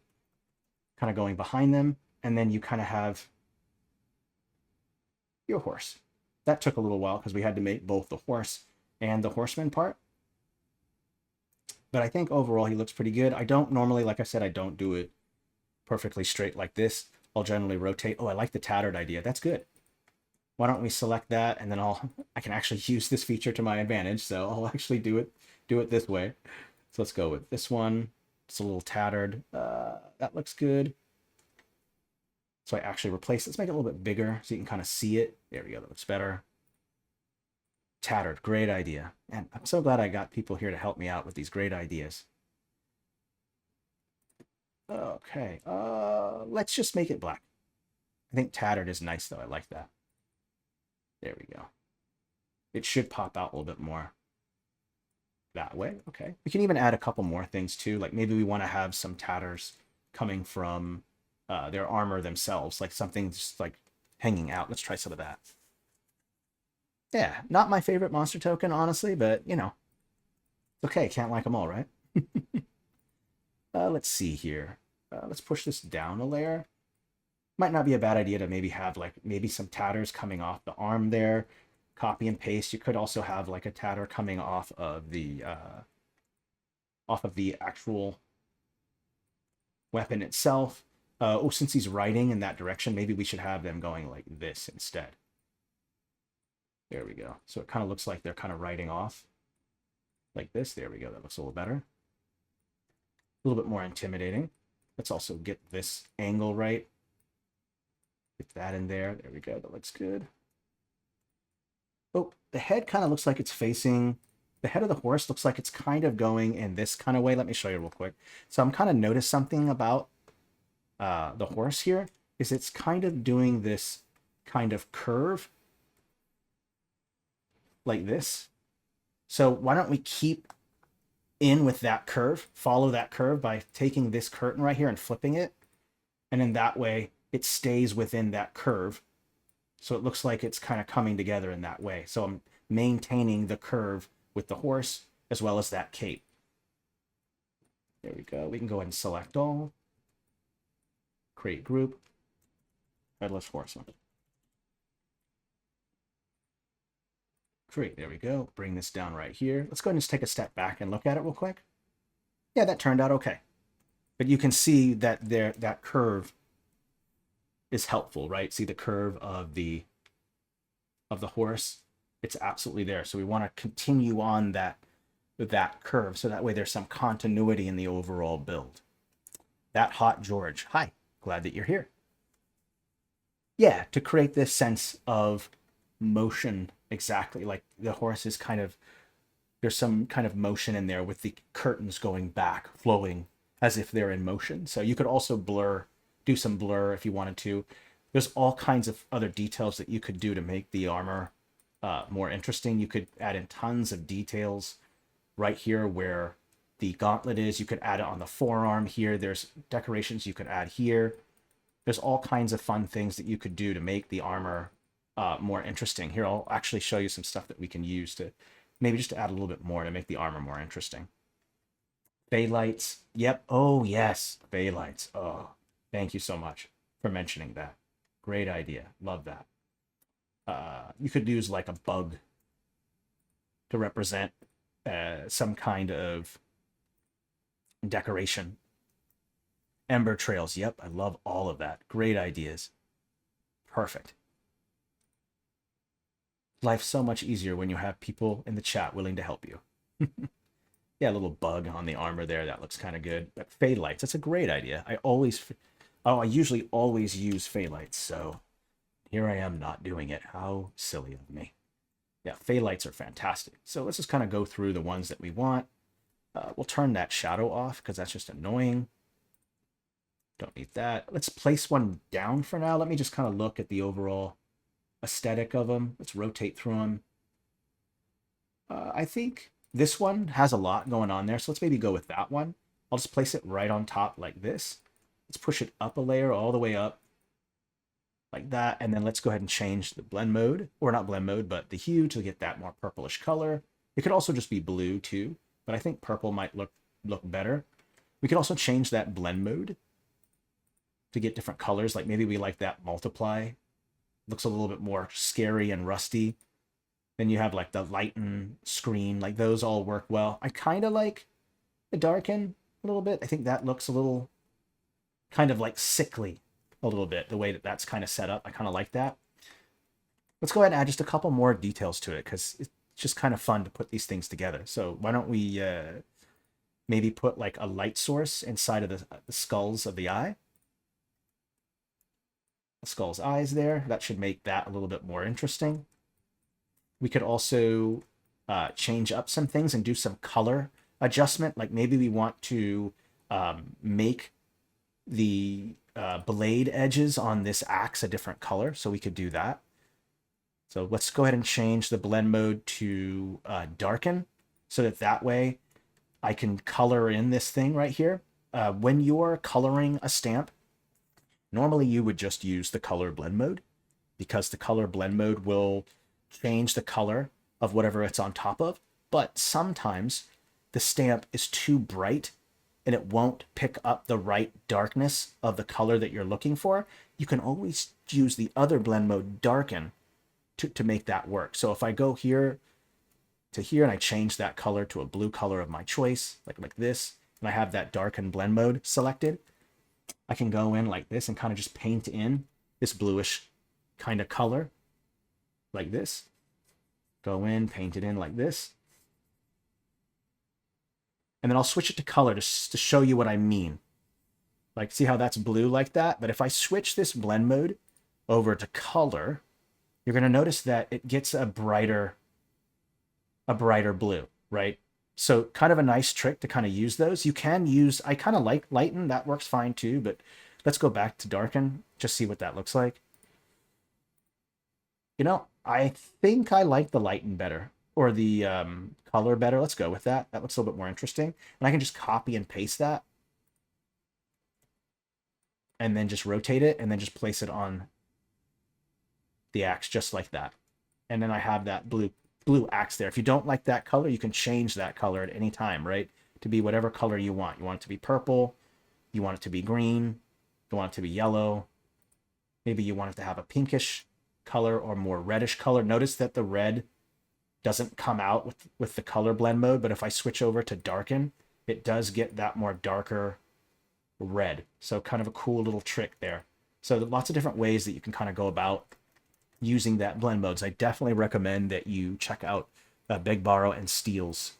kind of going behind them. And then you kind of have your horse. That took a little while because we had to make both the horse and the horseman part. But I think overall he looks pretty good. I don't normally, like I said, I don't do it perfectly straight like this. I'll generally rotate. Oh, I like the tattered idea. That's good. Why don't we select that, and then I can actually use this feature to my advantage. So I'll actually do it this way. So let's go with this one. It's a little tattered. That looks good. So I actually replace it. Let's make it a little bit bigger so you can kind of see it. There we go. That looks better. Tattered. Great idea. And I'm so glad I got people here to help me out with these great ideas. Okay. Let's just make it black. I think tattered is nice, though. I like that. There we go. It should pop out a little bit more that way. Okay. We can even add a couple more things, too. Like maybe we want to have some tatters coming from their armor themselves, like something just like hanging out. Let's try some of that. Yeah, not my favorite monster token, honestly, but you know, it's okay. Can't like them all, right? Let's see here. Let's push this down a layer. Might not be a bad idea to maybe have like maybe some tatters coming off the arm there. Copy and paste. You could also have like a tatter coming off of the actual weapon itself. Oh, since he's riding in that direction, maybe we should have them going like this instead. There we go. So it kind of looks like they're kind of riding off like this. There we go. That looks a little better. A little bit more intimidating. Let's also get this angle right. Get that in there. There we go. That looks good. Oh, the head kind of looks like it's facing... The head of the horse looks like it's kind of going in this kind of way. Let me show you real quick. So I'm kind of noticed something about the horse here. Is it's kind of doing this kind of curve. Like this. So why don't we keep in with that curve, follow that curve by taking this curtain right here and flipping it. And in that way, it stays within that curve. So it looks like it's kind of coming together in that way. So I'm maintaining the curve with the horse as well as that cape. There we go. We can go ahead and select all. Create group. Headless Horseman. Great, there we go. Bring this down right here. Let's go ahead and just take a step back and look at it real quick. Yeah, that turned out okay. But you can see that that curve is helpful, right? See the curve of the horse? It's absolutely there. So we want to continue on that curve, so that way there's some continuity in the overall build. That Hot George. Hi, glad that you're here. Yeah, to create this sense of motion, exactly. Like the horse is kind of, there's some kind of motion in there with the curtains going back, flowing as if they're in motion. So you could also do some blur if you wanted to. There's all kinds of other details that you could do to make the armor more interesting. You could add in tons of details right here where the gauntlet is. You could add it on the forearm here. There's decorations you could add here. There's all kinds of fun things that you could do to make the armor more interesting. Here, I'll actually show you some stuff that we can use to maybe just to add a little bit more to make the armor more interesting. Faelites. Yep. Oh, yes. Faelites. Oh, thank you so much for mentioning that. Great idea. Love that. You could use like a bug to represent some kind of decoration. Ember trails. Yep. I love all of that. Great ideas. Perfect. Life's so much easier when you have people in the chat willing to help you. Yeah, a little bug on the armor there. That looks kind of good. But Faelites, that's a great idea. I usually always use Faelites, so here I am not doing it. How silly of me. Yeah, Faelites are fantastic. So let's just kind of go through the ones that we want. We'll turn that shadow off because that's just annoying. Don't need that. Let's place one down for now. Let me just kind of look at the overall aesthetic of them. Let's rotate through them. I think this one has a lot going on there, so let's maybe go with that one. I'll just place it right on top like this. Let's push it up a layer all the way up like that, and then let's go ahead and change the blend mode, or not blend mode, but the hue to get that more purplish color. It could also just be blue too, but I think purple might look better. We could also change that blend mode to get different colors. Like maybe we like that multiply. Looks a little bit more scary and rusty. Then you have like the lighten screen, like those all work well. I kind of like the darken a little bit. I think that looks a little kind of like sickly a little bit, the way that that's kind of set up. I kind of like that. Let's go ahead and add just a couple more details to it because it's just kind of fun to put these things together. So why don't we maybe put like a light source inside of the skulls of the eye. The skull's eyes there. That should make that a little bit more interesting. We could also change up some things and do some color adjustment. Like maybe we want to make the blade edges on this axe a different color. So we could do that. So let's go ahead and change the blend mode to darken so that way I can color in this thing right here. When you're coloring a stamp, normally you would just use the color blend mode because the color blend mode will change the color of whatever it's on top of. But sometimes the stamp is too bright and it won't pick up the right darkness of the color that you're looking for. You can always use the other blend mode, darken, to make that work. So if I go here to here and I change that color to a blue color of my choice, like this, and I have that darken blend mode selected, I can go in like this and kind of just paint in this bluish kind of color like this. Go in, paint it in like this. And then I'll switch it to color to show you what I mean. Like, see how that's blue like that? But if I switch this blend mode over to color, you're going to notice that it gets a brighter blue, right? So kind of a nice trick to kind of use those. You can use, I kind of like lighten, that works fine too, but let's go back to darken, just see what that looks like. You know, I think I like the lighten better, or the color better. Let's go with that. That looks a little bit more interesting. And I can just copy and paste that. And then just rotate it, and then just place it on the axe just like that. And then I have that blue axe there. If you don't like that color, you can change that color at any time, right? to be whatever color you want. You want it to be purple, you want it to be green, you want it to be yellow. Maybe you want it to have a pinkish color or more reddish color. Notice that the red doesn't come out with the color blend mode, but if I switch over to darken, it does get that more darker red. So kind of a cool little trick there. So lots of different ways that you can kind of go about using that blend modes. I definitely recommend that you check out Big Borrow and Steele's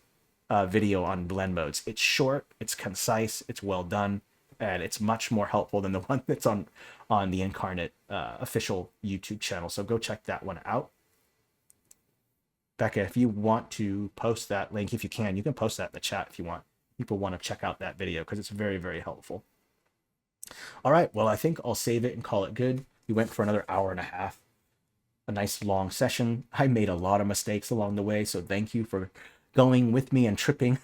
video on blend modes. It's short, it's concise, it's well done, and it's much more helpful than the one that's on the Inkarnate official YouTube channel. So go check that one out. Becca, if you want to post that link, if you can post that in the chat if you want. People want to check out that video because it's very, very helpful. All right, well, I think I'll save it and call it good. We went for another hour and a half. A nice long session. I made a lot of mistakes along the way, so thank you for going with me and tripping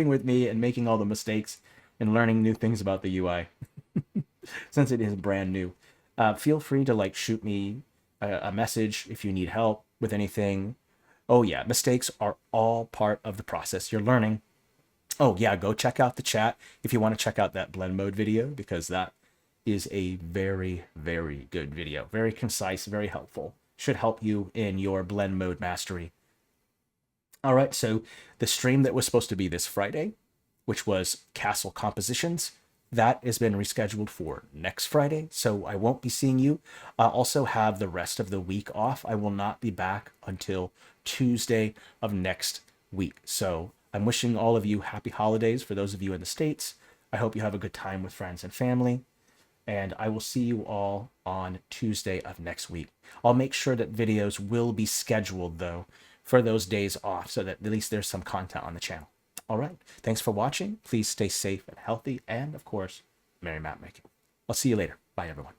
with me and making all the mistakes and learning new things about the UI since it is brand new. Feel free to shoot me a message if you need help with anything. Oh yeah, mistakes are all part of the process. You're learning. Oh yeah, go check out the chat if you want to check out that blend mode video, because that is a very, very good video. Very concise, very helpful. Should help you in your blend mode mastery. All right, so the stream that was supposed to be this Friday, which was Castle Compositions, that has been rescheduled for next Friday, so I won't be seeing you. I'll also have the rest of the week off. I will not be back until Tuesday of next week. So I'm wishing all of you happy holidays for those of you in the States. I hope you have a good time with friends and family. And I will see you all on Tuesday of next week. I'll make sure that videos will be scheduled, though, for those days off so that at least there's some content on the channel. All right. Thanks for watching. Please stay safe and healthy. And, of course, merry map making. I'll see you later. Bye, everyone.